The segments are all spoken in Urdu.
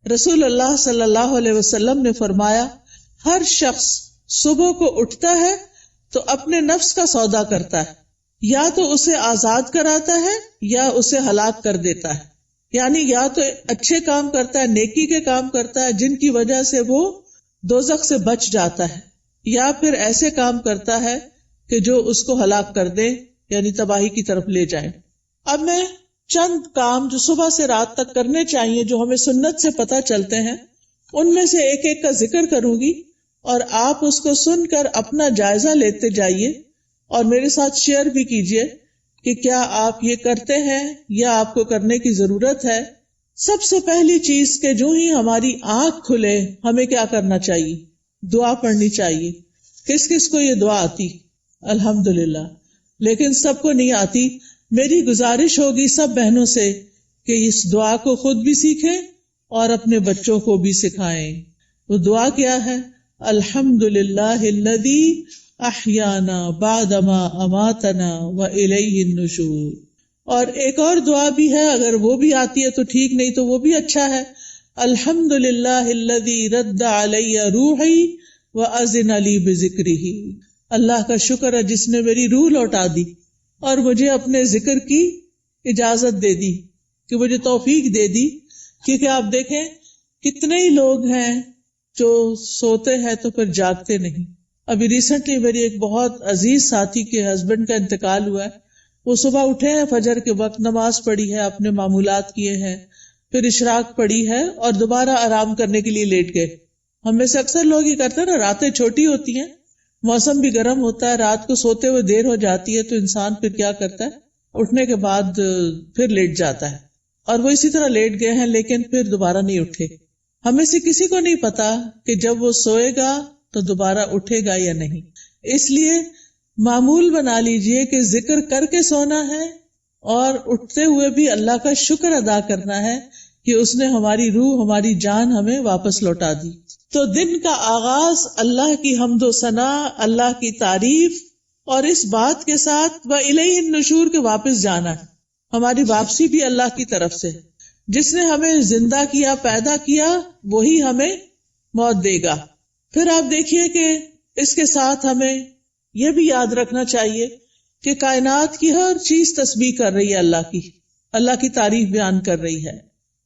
رسول اللہ صلی اللہ علیہ وسلم نے فرمایا ہر شخص صبح کو اٹھتا ہے تو اپنے نفس کا سودا کرتا ہے، یا تو اسے آزاد کراتا ہے یا اسے ہلاک کر دیتا ہے، یعنی یا تو اچھے کام کرتا ہے، نیکی کے کام کرتا ہے جن کی وجہ سے وہ دوزخ سے بچ جاتا ہے، یا پھر ایسے کام کرتا ہے کہ جو اس کو ہلاک کر دے، یعنی تباہی کی طرف لے جائیں۔ اب میں چند کام جو صبح سے رات تک کرنے چاہیے جو ہمیں سنت سے پتہ چلتے ہیں ان میں سے ایک ایک کا ذکر کروں گی، اور آپ اس کو سن کر اپنا جائزہ لیتے جائیے اور میرے ساتھ شیئر بھی کیجئے کہ کیا آپ یہ کرتے ہیں یا آپ کو کرنے کی ضرورت ہے۔ سب سے پہلی چیز کہ جو ہی ہماری آنکھ کھلے ہمیں کیا کرنا چاہیے؟ دعا پڑھنی چاہیے۔ کس کس کو یہ دعا آتی؟ الحمدللہ، لیکن سب کو نہیں آتی۔ میری گزارش ہوگی سب بہنوں سے کہ اس دعا کو خود بھی سیکھیں اور اپنے بچوں کو بھی سکھائیں۔ وہ دعا کیا ہے؟ الحمدللہ الذی احیانا بعدما اماتنا والیہ النشور۔ اور ایک اور دعا بھی ہے، اگر وہ بھی آتی ہے تو ٹھیک، نہیں تو وہ بھی اچھا ہے۔ الحمدللہ الذی رد علی روحی واذن لی بذکرہ۔ اللہ کا شکر ہے جس نے میری روح لوٹا دی اور مجھے اپنے ذکر کی اجازت دے دی، کہ مجھے توفیق دے دی۔ کیونکہ آپ دیکھیں کتنے ہی لوگ ہیں جو سوتے ہیں تو پھر جاگتے نہیں۔ ابھی ریسنٹلی میری ایک بہت عزیز ساتھی کے ہسبینڈ کا انتقال ہوا ہے۔ وہ صبح اٹھے ہیں، فجر کے وقت نماز پڑھی ہے، اپنے معمولات کیے ہیں، پھر اشراق پڑھی ہے اور دوبارہ آرام کرنے کے لیے لیٹ گئے۔ ہم میں سے اکثر لوگ یہ کرتے ہیں نا، راتیں چھوٹی ہوتی ہیں، موسم بھی گرم ہوتا ہے، رات کو سوتے ہوئے دیر ہو جاتی ہے تو انسان پھر کیا کرتا ہے، اٹھنے کے بعد پھر لیٹ جاتا ہے، اور وہ اسی طرح لیٹ گئے ہیں لیکن پھر دوبارہ نہیں اٹھے۔ ہمیں سے کسی کو نہیں پتا کہ جب وہ سوئے گا تو دوبارہ اٹھے گا یا نہیں۔ اس لیے معمول بنا لیجئے کہ ذکر کر کے سونا ہے اور اٹھتے ہوئے بھی اللہ کا شکر ادا کرنا ہے کہ اس نے ہماری روح، ہماری جان ہمیں واپس لوٹا دی۔ تو دن کا آغاز اللہ کی حمد و ثنا، اللہ کی تعریف، اور اس بات کے ساتھ وَإِلَيْهِ النُّشُورُ کے واپس جانا ہے۔ ہماری واپسی بھی اللہ کی طرف سے۔ جس نے ہمیں زندہ کیا، پیدا کیا، وہی ہمیں موت دے گا۔ پھر آپ دیکھیے کہ اس کے ساتھ ہمیں یہ بھی یاد رکھنا چاہیے کہ کائنات کی ہر چیز تسبیح کر رہی ہے اللہ کی تعریف بیان کر رہی ہے۔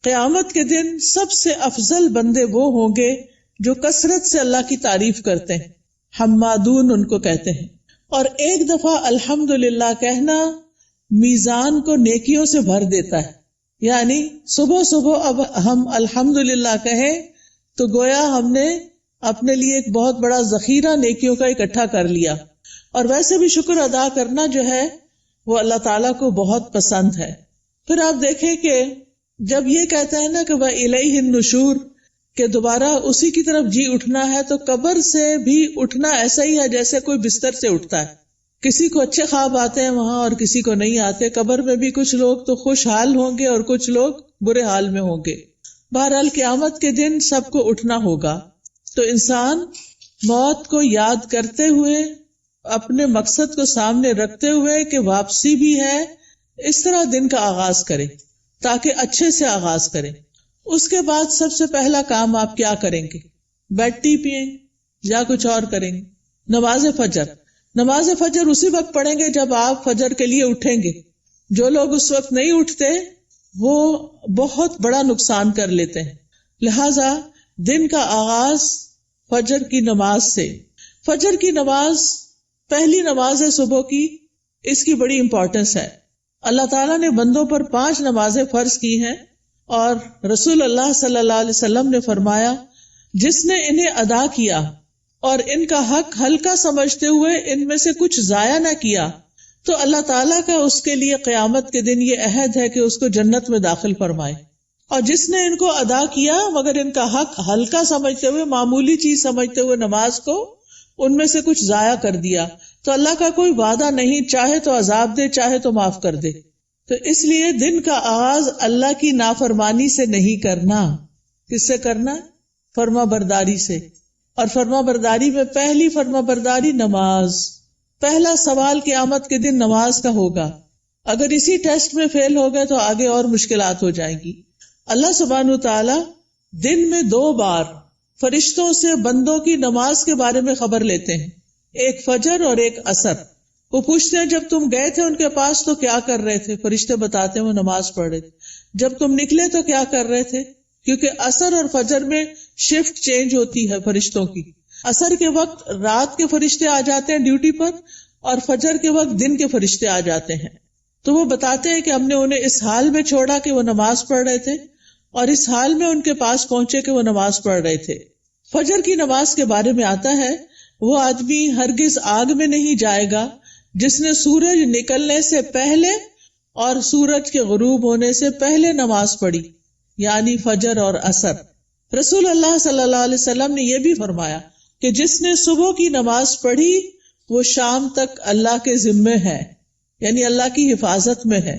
قیامت کے دن سب سے افضل بندے وہ ہوں گے جو کثرت سے اللہ کی تعریف کرتے ہیں، حمادون ان کو کہتے ہیں۔ اور ایک دفعہ الحمدللہ کہنا میزان کو نیکیوں سے بھر دیتا ہے، یعنی صبح صبح اب ہم الحمدللہ کہیں تو گویا ہم نے اپنے لیے ایک بہت بڑا ذخیرہ نیکیوں کا اکٹھا کر لیا۔ اور ویسے بھی شکر ادا کرنا جو ہے وہ اللہ تعالیٰ کو بہت پسند ہے۔ پھر آپ دیکھیں کہ جب یہ کہتا ہے نا کہ وَإِلَيْهِ النُّشُورُ، کہ دوبارہ اسی کی طرف جی اٹھنا ہے، تو قبر سے بھی اٹھنا ایسا ہی ہے جیسے کوئی بستر سے اٹھتا ہے۔ کسی کو اچھے خواب آتے ہیں وہاں اور کسی کو نہیں آتے۔ قبر میں بھی کچھ لوگ تو خوشحال ہوں گے اور کچھ لوگ برے حال میں ہوں گے۔ بہرحال قیامت کے دن سب کو اٹھنا ہوگا، تو انسان موت کو یاد کرتے ہوئے، اپنے مقصد کو سامنے رکھتے ہوئے کہ واپسی بھی ہے، اس طرح دن کا آغاز کرے تاکہ اچھے سے آغاز کرے۔ اس کے بعد سب سے پہلا کام آپ کیا کریں گے؟ بیڈ ٹی پئیں یا کچھ اور کریں گے؟ نماز فجر۔ نماز فجر اسی وقت پڑھیں گے جب آپ فجر کے لیے اٹھیں گے۔ جو لوگ اس وقت نہیں اٹھتے وہ بہت بڑا نقصان کر لیتے ہیں۔ لہذا دن کا آغاز فجر کی نماز سے۔ فجر کی نماز پہلی نماز ہے صبح کی، اس کی بڑی امپورٹنس ہے۔ اللہ تعالیٰ نے بندوں پر 5 نمازیں فرض کی ہیں، اور رسول اللہ صلی اللہ علیہ وسلم نے فرمایا جس نے انہیں ادا کیا اور ان کا حق ہلکا سمجھتے ہوئے ان میں سے کچھ ضائع نہ کیا تو اللہ تعالیٰ کا اس کے لیے قیامت کے دن یہ عہد ہے کہ اس کو جنت میں داخل فرمائے۔ اور جس نے ان کو ادا کیا مگر ان کا حق ہلکا سمجھتے ہوئے، معمولی چیز سمجھتے ہوئے نماز کو ان میں سے کچھ ضائع کر دیا، تو اللہ کا کوئی وعدہ نہیں، چاہے تو عذاب دے چاہے تو معاف کر دے۔ تو اس لیے دن کا آغاز اللہ کی نافرمانی سے نہیں کرنا۔ کس سے کرنا؟ فرما برداری سے۔ اور فرما برداری میں پہلی فرما برداری نماز۔ پہلا سوال قیامت کے دن نماز کا ہوگا۔ اگر اسی ٹیسٹ میں فیل ہو گئے تو آگے اور مشکلات ہو جائیں گی۔ اللہ سبحانہ تعالی دن میں 2 بار فرشتوں سے بندوں کی نماز کے بارے میں خبر لیتے ہیں، ایک فجر اور ایک عصر۔ وہ پوچھتے ہیں جب تم گئے تھے ان کے پاس تو کیا کر رہے تھے؟ فرشتے بتاتے ہیں وہ نماز پڑھ رہے تھے۔ جب تم نکلے تو کیا کر رہے تھے؟ کیونکہ عصر اور فجر میں شفٹ چینج ہوتی ہے فرشتوں کی۔ عصر کے وقت رات کے فرشتے آ جاتے ہیں ڈیوٹی پر، اور فجر کے وقت دن کے فرشتے آ جاتے ہیں۔ تو وہ بتاتے ہیں کہ ہم نے انہیں اس حال میں چھوڑا کہ وہ نماز پڑھ رہے تھے، اور اس حال میں ان کے پاس پہنچے کہ وہ نماز پڑھ رہے تھے۔ فجر کی نماز کے بارے میں آتا ہے، وہ آدمی ہرگز آگ میں نہیں جائے گا جس نے سورج نکلنے سے پہلے اور سورج کے غروب ہونے سے پہلے نماز پڑھی، یعنی فجر اور عصر۔ رسول اللہ صلی اللہ علیہ وسلم نے یہ بھی فرمایا کہ جس نے صبح کی نماز پڑھی وہ شام تک اللہ کے ذمے ہے، یعنی اللہ کی حفاظت میں ہے۔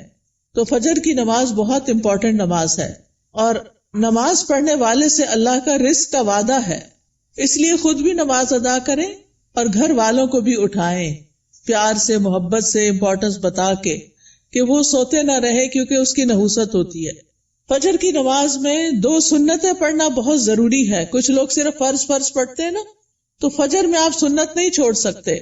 تو فجر کی نماز بہت امپورٹنٹ نماز ہے، اور نماز پڑھنے والے سے اللہ کا رزق کا وعدہ ہے، اس لیے خود بھی نماز ادا کریں اور گھر والوں کو بھی اٹھائیں، پیار سے، محبت سے، امپورٹنس بتا کے کہ وہ سوتے نہ رہے، کیونکہ اس کی نحوست ہوتی ہے۔ فجر کی نماز میں 2 سنتیں پڑھنا بہت ضروری ہے۔ کچھ لوگ صرف فرض پڑھتے ہیں نا، تو فجر میں آپ سنت نہیں چھوڑ سکتے۔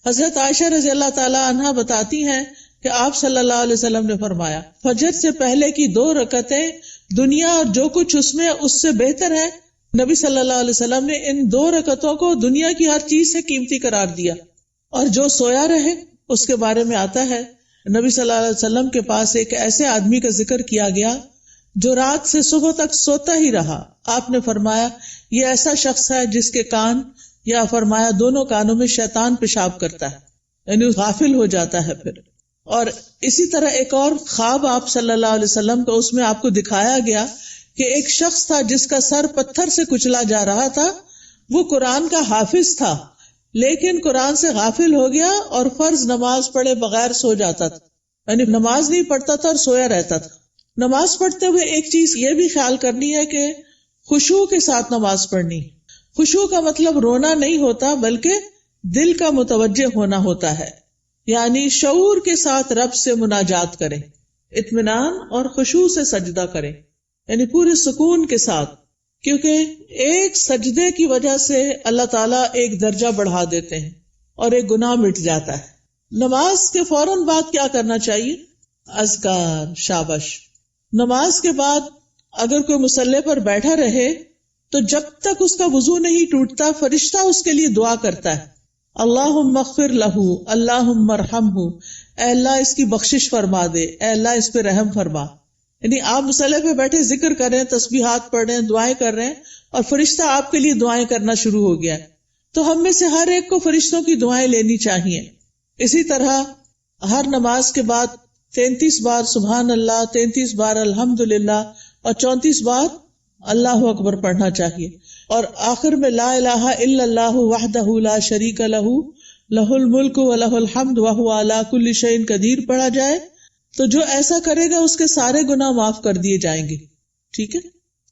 حضرت عائشہ رضی اللہ تعالی عنہا بتاتی ہیں کہ آپ صلی اللہ علیہ وسلم نے فرمایا، فجر سے پہلے کی 2 رکعتیں دنیا اور جو کچھ اس میں اس سے بہتر ہے۔ نبی صلی اللہ علیہ وسلم نے ان 2 رکعتوں کو دنیا کی ہر چیز سے قیمتی قرار دیا۔ اور جو سویا رہے اس کے بارے میں آتا ہے، نبی صلی اللہ علیہ وسلم کے پاس ایک ایسے آدمی کا ذکر کیا گیا جو رات سے صبح تک سوتا ہی رہا۔ آپ نے فرمایا یہ ایسا شخص ہے جس کے کان، یا فرمایا دونوں کانوں میں شیطان پیشاب کرتا ہے، یعنی غافل ہو جاتا ہے پھر۔ اور اسی طرح ایک اور خواب آپ صلی اللہ علیہ وسلم کا، اس میں آپ کو دکھایا گیا کہ ایک شخص تھا جس کا سر پتھر سے کچلا جا رہا تھا۔ وہ قرآن کا حافظ تھا، لیکن قرآن سے غافل ہو گیا اور فرض نماز پڑھے بغیر سو جاتا تھا، یعنی نماز نہیں پڑھتا تھا اور سویا رہتا تھا۔ نماز پڑھتے ہوئے ایک چیز یہ بھی خیال کرنی ہے کہ خشوع کے ساتھ نماز پڑھنی۔ خشوع کا مطلب رونا نہیں ہوتا، بلکہ دل کا متوجہ ہونا ہوتا ہے، یعنی شعور کے ساتھ رب سے مناجات کریں، اطمینان اور خشوع سے سجدہ کریں، یعنی پورے سکون کے ساتھ، کیونکہ ایک سجدے کی وجہ سے اللہ تعالیٰ ایک درجہ بڑھا دیتے ہیں اور ایک گناہ مٹ جاتا ہے۔ نماز کے فوراً بعد کیا کرنا چاہیے؟ اذکار، شابش۔ نماز کے بعد اگر کوئی مصلی پر بیٹھا رہے تو جب تک اس کا وضو نہیں ٹوٹتا فرشتہ اس کے لیے دعا کرتا ہے، اللہم اغفر لہ، اللہم ارحمہ، اے اللہ اس کی بخشش فرما دے، اے اللہ اس پہ رحم فرما۔ یعنی آپ مصلی پہ بیٹھے ذکر کر رہے ہیں، تسبیحات پڑھ رہے ہیں، دعائیں کر رہے ہیں، اور فرشتہ آپ کے لیے دعائیں کرنا شروع ہو گیا ہے۔ تو ہم میں سے ہر ایک کو فرشتوں کی دعائیں لینی چاہیے۔ اسی طرح ہر نماز کے بعد 33 بار سبحان اللہ، 33 بار الحمدللہ، اور 34 بار اللہ اکبر پڑھنا چاہیے، اور آخر میں لا الہ الا اللہ وحدہ لا شریک لہ لہ الملک و لہ الحمد وہو علی کل شیء قدیر پڑھا جائے تو جو ایسا کرے گا اس کے سارے گناہ معاف کر دیے جائیں گے۔ ٹھیک ہے،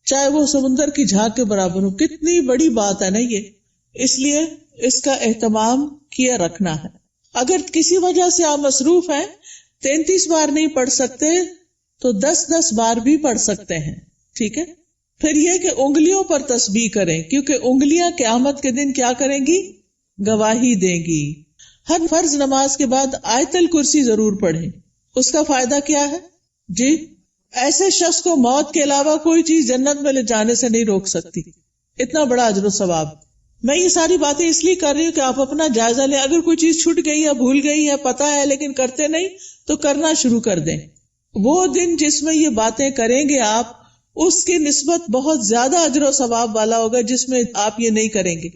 چاہے وہ سمندر کی جھاگ کے برابر ہو۔ کتنی بڑی بات ہے نا یہ، اس لیے اس کا اہتمام کیا رکھنا ہے۔ اگر کسی وجہ سے آپ مصروف ہیں، 33 بار نہیں پڑھ سکتے تو 10 بار بھی پڑھ سکتے ہیں۔ ٹھیک ہے، پھر یہ کہ انگلیوں پر تسبیح کریں، کیونکہ انگلیاں قیامت کے دن کیا کریں گی؟ گواہی دیں گی۔ ہر فرض نماز کے بعد آیت الکرسی ضرور پڑھیں۔ اس کا فائدہ کیا ہے؟ جی، ایسے شخص کو موت کے علاوہ کوئی چیز جنت میں لے جانے سے نہیں روک سکتی، اتنا بڑا اجر و ثواب۔ میں یہ ساری باتیں اس لیے کر رہی ہوں کہ آپ اپنا جائزہ لیں۔ اگر کوئی چیز چھوٹ گئی ہے، بھول گئی ہے، پتہ ہے لیکن کرتے نہیں، تو کرنا شروع کر دیں۔ وہ دن جس میں یہ باتیں کریں گے آپ، اس کی نسبت بہت زیادہ اجر و ثواب والا ہوگا جس میں آپ یہ نہیں کریں گے۔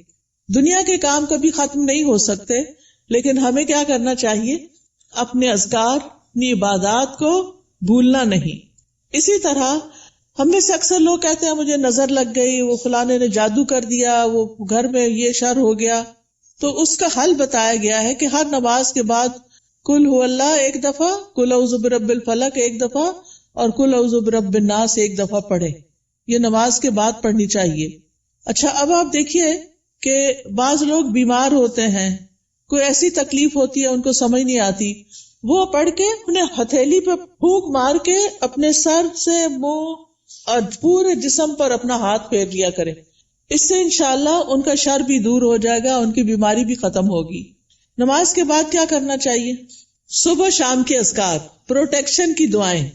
دنیا کے کام کبھی ختم نہیں ہو سکتے، لیکن ہمیں کیا کرنا چاہیے؟ اپنے اذکار، اپنی عبادات کو بھولنا نہیں۔ اسی طرح ہم میں سے اکثر لوگ کہتے ہیں مجھے نظر لگ گئی، وہ فلانے نے جادو کر دیا، وہ گھر میں یہ شر ہو گیا۔ تو اس کا حل بتایا گیا ہے کہ ہر نماز کے بعد قل هو اللہ 1 دفعہ، قل اعوذ برب الفلق 1 دفعہ، اور قل اعوذ برب الناس 1 دفعہ پڑھیں۔ یہ نماز کے بعد پڑھنی چاہیے۔ اچھا، اب آپ دیکھیے کہ بعض لوگ بیمار ہوتے ہیں، کوئی ایسی تکلیف ہوتی ہے ان کو سمجھ نہیں آتی، وہ پڑھ کے اپنے ہتھیلی پہ پھونک مار کے اپنے سر سے، منہ اور پورے جسم پر اپنا ہاتھ پھیر لیا کریں. اس سے انشاءاللہ ان کا شر بھی دور ہو جائے گا، ان کی بیماری بھی ختم ہوگی. نماز کے بعد کیا کرنا چاہیے؟ صبح شام کے اذکار، پروٹیکشن کی دعائیں.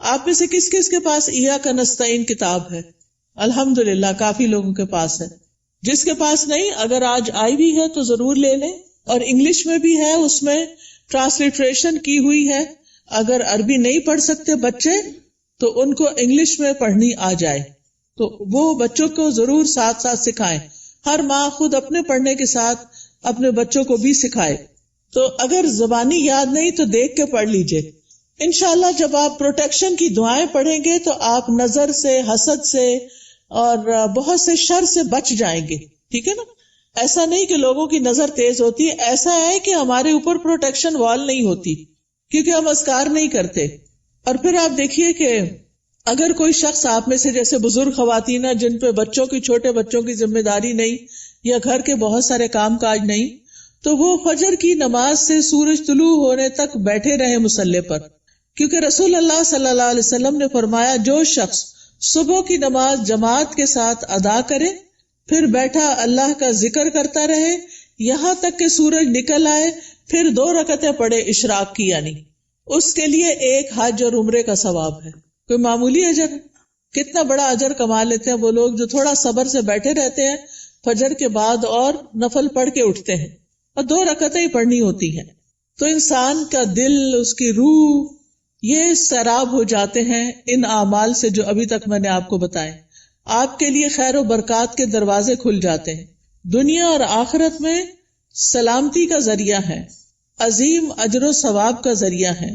آپ میں سے کس کس کے پاس ایاک نستعین کتاب ہے؟ الحمدللہ کافی لوگوں کے پاس ہے. جس کے پاس نہیں، اگر آج آئی بھی ہے تو ضرور لے لیں. اور انگلش میں بھی ہے، اس میں ٹرانسلیٹریشن کی ہوئی ہے. اگر عربی نہیں پڑھ سکتے بچے تو ان کو انگلش میں پڑھنی آ جائے تو وہ بچوں کو ضرور ساتھ ساتھ سکھائیں. ہر ماں خود اپنے پڑھنے کے ساتھ اپنے بچوں کو بھی سکھائے. تو اگر زبانی یاد نہیں تو دیکھ کے پڑھ لیجئے. انشاءاللہ جب آپ پروٹیکشن کی دعائیں پڑھیں گے تو آپ نظر سے، حسد سے اور بہت سے شر سے بچ جائیں گے. ٹھیک ہے نا؟ ایسا نہیں کہ لوگوں کی نظر تیز ہوتی ہے، ایسا ہے کہ ہمارے اوپر پروٹیکشن وال نہیں ہوتی کیونکہ ہم اذکار نہیں کرتے. اور پھر آپ دیکھیے کہ اگر کوئی شخص آپ میں سے جیسے بزرگ خواتین ہیں جن پہ بچوں کی، چھوٹے بچوں کی ذمہ داری نہیں یا گھر کے بہت سارے کام کاج نہیں، تو وہ فجر کی نماز سے سورج طلوع ہونے تک بیٹھے رہے مصلی پر. کیونکہ رسول اللہ صلی اللہ علیہ وسلم نے فرمایا جو شخص صبح کی نماز جماعت کے ساتھ ادا کرے پھر بیٹھا اللہ کا ذکر کرتا رہے یہاں تک کہ سورج نکل آئے، پھر 2 رکعتیں پڑھے اشراق کی، یعنی اس کے لیے ایک حج اور عمرے کا ثواب ہے. کوئی معمولی اجر ہے؟ کتنا بڑا اجر کما لیتے ہیں وہ لوگ جو تھوڑا صبر سے بیٹھے رہتے ہیں فجر کے بعد اور نفل پڑھ کے اٹھتے ہیں، اور 2 رکعتیں ہی پڑھنی ہوتی ہیں. تو انسان کا دل، اس کی روح، یہ سیراب ہو جاتے ہیں ان اعمال سے جو ابھی تک میں نے آپ کو بتائے. آپ کے لیے خیر و برکات کے دروازے کھل جاتے ہیں، دنیا اور آخرت میں سلامتی کا ذریعہ ہے، عظیم اجر و ثواب کا ذریعہ ہے،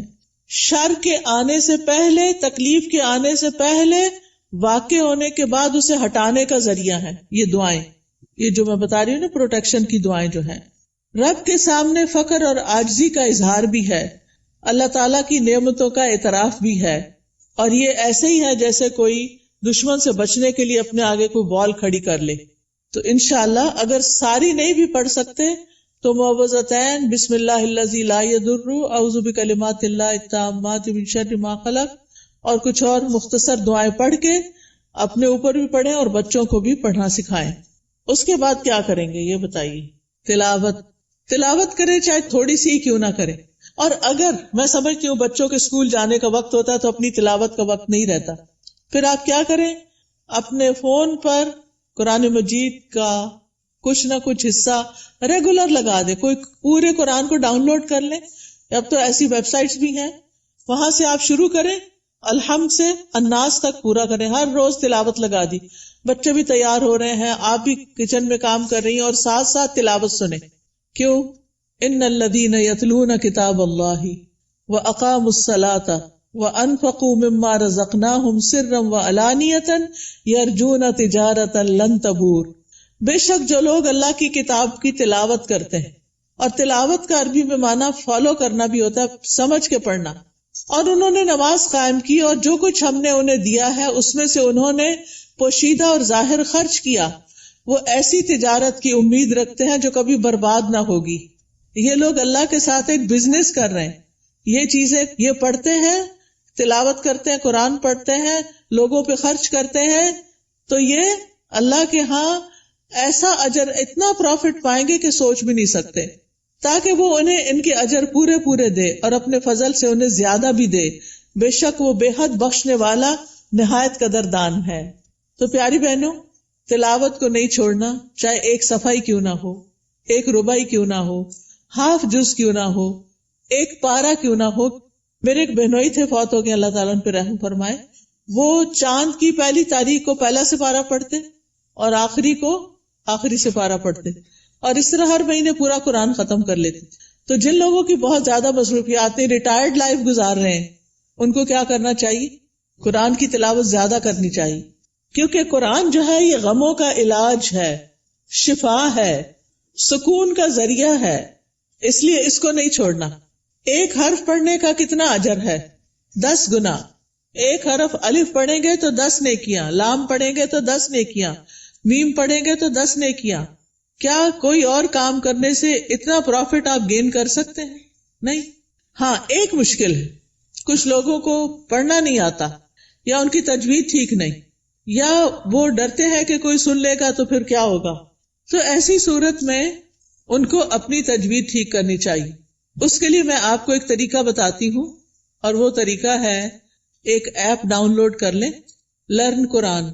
شر کے آنے سے پہلے، تکلیف کے آنے سے پہلے، واقع ہونے کے بعد اسے ہٹانے کا ذریعہ ہے. یہ دعائیں، یہ جو میں بتا رہی ہوں نا پروٹیکشن کی دعائیں جو ہیں، رب کے سامنے فقر اور عاجزی کا اظہار بھی ہے، اللہ تعالیٰ کی نعمتوں کا اعتراف بھی ہے. اور یہ ایسے ہی ہے جیسے کوئی دشمن سے بچنے کے لیے اپنے آگے کوئی بال کھڑی کر لے. تو انشاءاللہ اگر ساری نہیں بھی پڑھ سکتے تو معوذتین، بسم اللہ الذی لا یضر، اعوذ بکلمات اللہ التامات من شر ما خلق، اور کچھ اور مختصر دعائیں پڑھ کے اپنے اوپر بھی پڑھیں اور بچوں کو بھی پڑھنا سکھائیں. اس کے بعد کیا کریں گے یہ بتائیے؟ تلاوت کریں، چاہے تھوڑی سی کیوں نہ کریں. اور اگر میں سمجھتی ہوں بچوں کے اسکول جانے کا وقت ہوتا ہے تو اپنی تلاوت کا وقت نہیں رہتا، پھر آپ کیا کریں؟ اپنے فون پر قرآن مجید کا کچھ نہ کچھ حصہ ریگولر لگا دیں. کوئی پورے قرآن کو ڈاؤن لوڈ کر لیں، اب تو ایسی ویب سائٹس بھی ہیں، وہاں سے آپ شروع کریں، الحمد سے الناس تک پورا کریں. ہر روز تلاوت لگا دی، بچے بھی تیار ہو رہے ہیں، آپ بھی کچن میں کام کر رہی ہیں اور ساتھ ساتھ تلاوت سنیں. کیوں؟ ان الذین یتلون کتاب اللہ واقاموا الصلاۃ وانفقوا مما رزقناہم سرا وعلانیۃ یرجون تجارۃ لن تبور. بے شک جو لوگ اللہ کی کتاب کی تلاوت کرتے ہیں، اور تلاوت کا عربی میں معنی فالو کرنا بھی ہوتا ہے، سمجھ کے پڑھنا، اور انہوں نے نماز قائم کی اور جو کچھ ہم نے انہیں دیا ہے اس میں سے انہوں نے پوشیدہ اور ظاہر خرچ کیا، وہ ایسی تجارت کی امید رکھتے ہیں جو کبھی برباد نہ ہوگی. یہ لوگ اللہ کے ساتھ ایک بزنس کر رہے ہیں. یہ چیزیں یہ پڑھتے ہیں، تلاوت کرتے ہیں، قرآن پڑھتے ہیں، لوگوں پہ خرچ کرتے ہیں، تو یہ اللہ کے ہاں ایسا اجر، اتنا پروفٹ پائیں گے کہ سوچ بھی نہیں سکتے، تاکہ وہ انہیں ان کے اجر پورے پورے دے اور اپنے فضل سے انہیں زیادہ بھی دے. بے شک وہ بے حد بخشنے والا نہایت قدردان ہے. تو پیاری بہنوں، تلاوت کو نہیں چھوڑنا، چاہے ایک صفحہ ہی کیوں نہ ہو، ایک ربع ہی کیوں نہ ہو، ہاف جز کیوں نہ ہو، ایک پارہ کیوں نہ ہو. میرے ایک بہنوئی تھے، فوت ہو گئے، اللہ تعالیٰ ان پہ رحم فرمائے. وہ چاند کی پہلی تاریخ کو پہلا سپارہ پڑھتے اور آخری کو آخری سپارہ پڑھتے، اور اس طرح ہر مہینے پورا قرآن ختم کر لیتے. تو جن لوگوں کی بہت زیادہ مصروفیات ہیں، ریٹائرڈ لائف گزار رہے ہیں، ان کو کیا کرنا چاہیے؟ قرآن کی تلاوت زیادہ کرنی چاہیے، کیونکہ قرآن جو ہے یہ غموں کا علاج ہے، شفا ہے، سکون کا ذریعہ ہے، اس لیے اس کو نہیں چھوڑنا. ایک حرف پڑھنے کا کتنا اجر ہے؟ 10 گنا. ایک حرف الف پڑھیں گے تو 10 نیکیاں، لام پڑھیں گے تو 10 نیکیاں، میم پڑھیں گے تو 10 نیکیاں. کیا کوئی اور کام کرنے سے اتنا پروفٹ آپ گین کر سکتے ہیں؟ نہیں. ہاں ایک مشکل ہے، کچھ لوگوں کو پڑھنا نہیں آتا، یا ان کی تجوید ٹھیک نہیں، یا وہ ڈرتے ہیں کہ کوئی سن لے گا تو پھر کیا ہوگا. تو ایسی صورت میں ان کو اپنی تجوید ٹھیک کرنی چاہیے. اس کے لیے میں آپ کو ایک طریقہ بتاتی ہوں، اور وہ طریقہ ہے ایک ایپ ڈاؤن لوڈ کر لیں، لرن قرآن.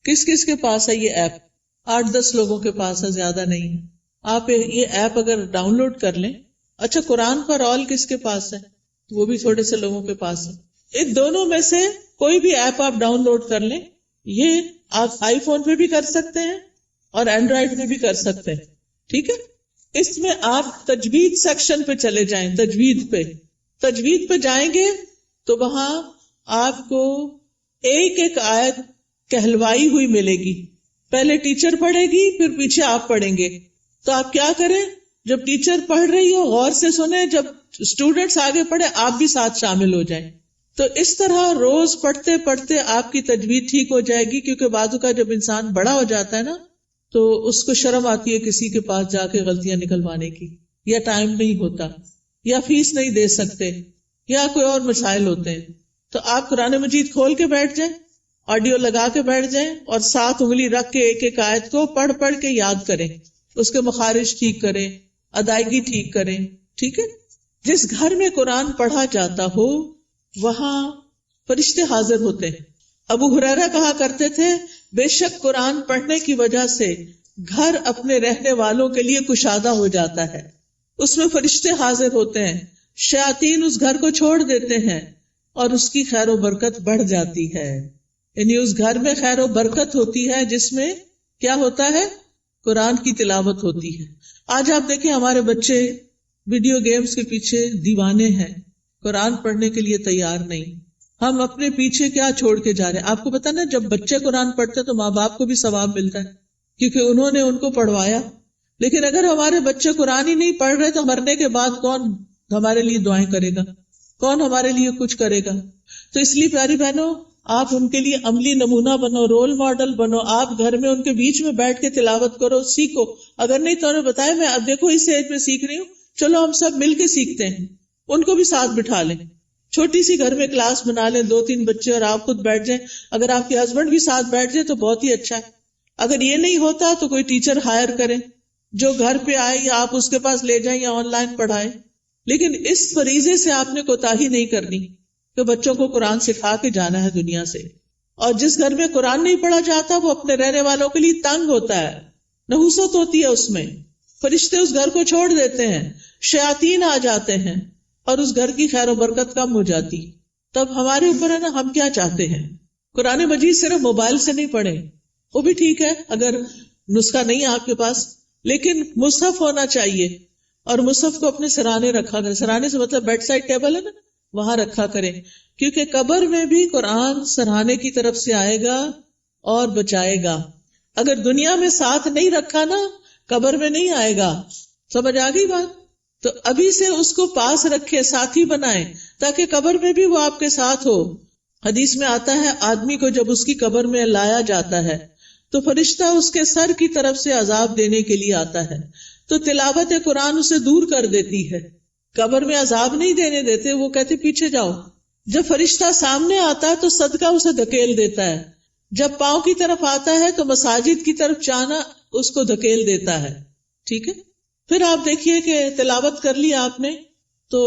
کس کس کے پاس ہے یہ ایپ؟ 8-10 لوگوں کے پاس ہے، زیادہ نہیں ہے. آپ یہ ایپ اگر ڈاؤن لوڈ کر لیں. اچھا، قرآن پر آل کس کے پاس ہے؟ وہ بھی تھوڑے سے لوگوں کے پاس ہے. ان دونوں میں سے کوئی بھی ایپ آپ ڈاؤن لوڈ کر لیں. یہ آپ آئی فون پہ بھی کر سکتے ہیں اور اینڈرائڈ پہ بھی کر سکتے ہیں. ٹھیک ہے، اس میں آپ تجوید سیکشن پہ چلے جائیں. تجوید پہ جائیں گے تو وہاں آپ کو ایک ایک آیت کہلوائی ہوئی ملے گی. پہلے ٹیچر پڑھے گی، پھر پیچھے آپ پڑھیں گے. تو آپ کیا کریں، جب ٹیچر پڑھ رہی ہو غور سے سنیں، جب اسٹوڈنٹس آگے پڑھے آپ بھی ساتھ شامل ہو جائیں. تو اس طرح روز پڑھتے پڑھتے آپ کی تجوید ٹھیک ہو جائے گی. کیونکہ بعض کا جب انسان بڑا ہو جاتا ہے نا، تو اس کو شرم آتی ہے کسی کے پاس جا کے غلطیاں نکلوانے کی، یا ٹائم نہیں ہوتا، یا فیس نہیں دے سکتے، یا کوئی اور مسائل ہوتے ہیں. تو آپ قرآن مجید کھول کے بیٹھ جائیں، آڈیو لگا کے بیٹھ جائیں، اور 7 انگلی رکھ کے ایک ایک آیت کو پڑھ پڑھ کے یاد کریں. اس کے مخارج ٹھیک کریں، ادائیگی ٹھیک کریں. ٹھیک ہے، جس گھر میں قرآن پڑھا جاتا ہو وہاں فرشتے حاضر ہوتے ہیں. ابو ہریرہ کہا کرتے تھے، بے شک قرآن پڑھنے کی وجہ سے گھر اپنے رہنے والوں کے لیے کشادہ ہو جاتا ہے. اس میں فرشتے حاضر ہوتے ہیں، شیاطین اس گھر کو چھوڑ دیتے ہیں اور اس کی خیر و برکت بڑھ جاتی ہے. یعنی اس گھر میں خیر و برکت ہوتی ہے جس میں کیا ہوتا ہے، قرآن کی تلاوت ہوتی ہے. آج آپ دیکھیں ہمارے بچے ویڈیو گیمز کے پیچھے دیوانے ہیں، قرآن پڑھنے کے لیے تیار نہیں. ہم اپنے پیچھے کیا چھوڑ کے جا رہے ہیں؟ آپ کو پتا نا، جب بچے قرآن پڑھتے تو ماں باپ کو بھی ثواب ملتا ہے کیونکہ انہوں نے ان کو پڑھوایا. لیکن اگر ہمارے بچے قرآن ہی نہیں پڑھ رہے تو مرنے کے بعد کون ہمارے لیے دعائیں کرے گا، کون ہمارے لیے کچھ کرے گا؟ تو اس لیے پیاری بہنوں، آپ ان کے لیے عملی نمونہ بنو، رول ماڈل بنو. آپ گھر میں ان کے بیچ میں بیٹھ کے تلاوت کرو، سیکھو. اگر نہیں تو انہیں بتائے، میں اب دیکھو اس ایج میں سیکھ رہی ہوں، چلو ہم سب مل کے سیکھتے ہیں. ان کو بھی ساتھ بٹھا لیں، چھوٹی سی گھر میں کلاس بنا لیں، 2-3 بچے اور آپ خود بیٹھ جائیں. اگر آپ کے ہسبینڈ بھی ساتھ بیٹھ جائے تو بہت ہی اچھا ہے. اگر یہ نہیں ہوتا تو کوئی ٹیچر ہائر کریں جو گھر پہ آئے، یا آپ اس کے پاس لے جائیں یا آن لائن پڑھائیں. لیکن اس فریضے سے آپ نے کوتاہی نہیں کرنی کہ بچوں کو قرآن سکھا کے جانا ہے دنیا سے. اور جس گھر میں قرآن نہیں پڑھا جاتا وہ اپنے رہنے والوں کے لیے تنگ ہوتا ہے، نحوست ہوتی ہے اس میں. فرشتے اس گھر کو چھوڑ دیتے ہیں، شیاطین آ جاتے ہیں اور اس گھر کی خیر و برکت کم ہو جاتی. تب ہمارے اوپر ہے نا، ہم کیا چاہتے ہیں. قرآن مجید صرف موبائل سے نہیں پڑھیں، وہ بھی ٹھیک ہے اگر نسخہ نہیں ہے آپ کے پاس، لیکن مصحف ہونا چاہیے. اور مصحف کو اپنے سرانے رکھا کریں. سرانے سے مطلب بیڈ سائڈ ٹیبل ہے نا، وہاں رکھا کریں. کیونکہ قبر میں بھی قرآن سرہانے کی طرف سے آئے گا اور بچائے گا. اگر دنیا میں ساتھ نہیں رکھا نا، قبر میں نہیں آئے گا. سمجھ آ گئی بات؟ تو ابھی سے اس کو پاس رکھے، ساتھی بنائیں تاکہ قبر میں بھی وہ آپ کے ساتھ ہو. حدیث میں آتا ہے، آدمی کو جب اس کی قبر میں لایا جاتا ہے تو فرشتہ اس کے سر کی طرف سے عذاب دینے کے لیے آتا ہے. تو تلاوت قرآن اسے دور کر دیتی ہے. قبر میں عذاب نہیں دینے دیتے، وہ کہتے پیچھے جاؤ. جب فرشتہ سامنے آتا ہے تو صدقہ اسے دھکیل دیتا ہے. جب پاؤں کی طرف آتا ہے تو مساجد کی طرف جانا اس کو دھکیل دیتا ہے. ٹھیک ہے، پھر آپ دیکھیے کہ تلاوت کر لی آپ نے، تو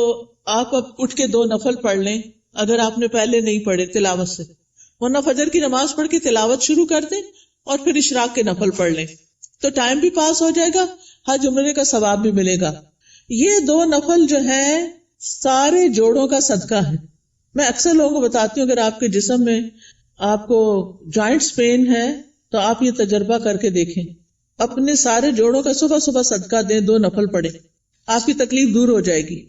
آپ اب اٹھ کے 2 نفل پڑھ لیں اگر آپ نے پہلے نہیں پڑھے تلاوت سے. ورنہ فجر کی نماز پڑھ کے تلاوت شروع کر دیں اور پھر اشراق کے نفل پڑھ لیں، تو ٹائم بھی پاس ہو جائے گا، حج عمرے کا ثواب بھی ملے گا. یہ 2 نفل جو ہیں سارے جوڑوں کا صدقہ ہے. میں اکثر لوگوں کو بتاتی ہوں، اگر آپ کے جسم میں آپ کو جوائنٹس پین ہے تو آپ یہ تجربہ کر کے دیکھیں، اپنے سارے جوڑوں کا صبح صبح صدقہ دیں، 2 نفل پڑھیں، آپ کی تکلیف دور ہو جائے گی.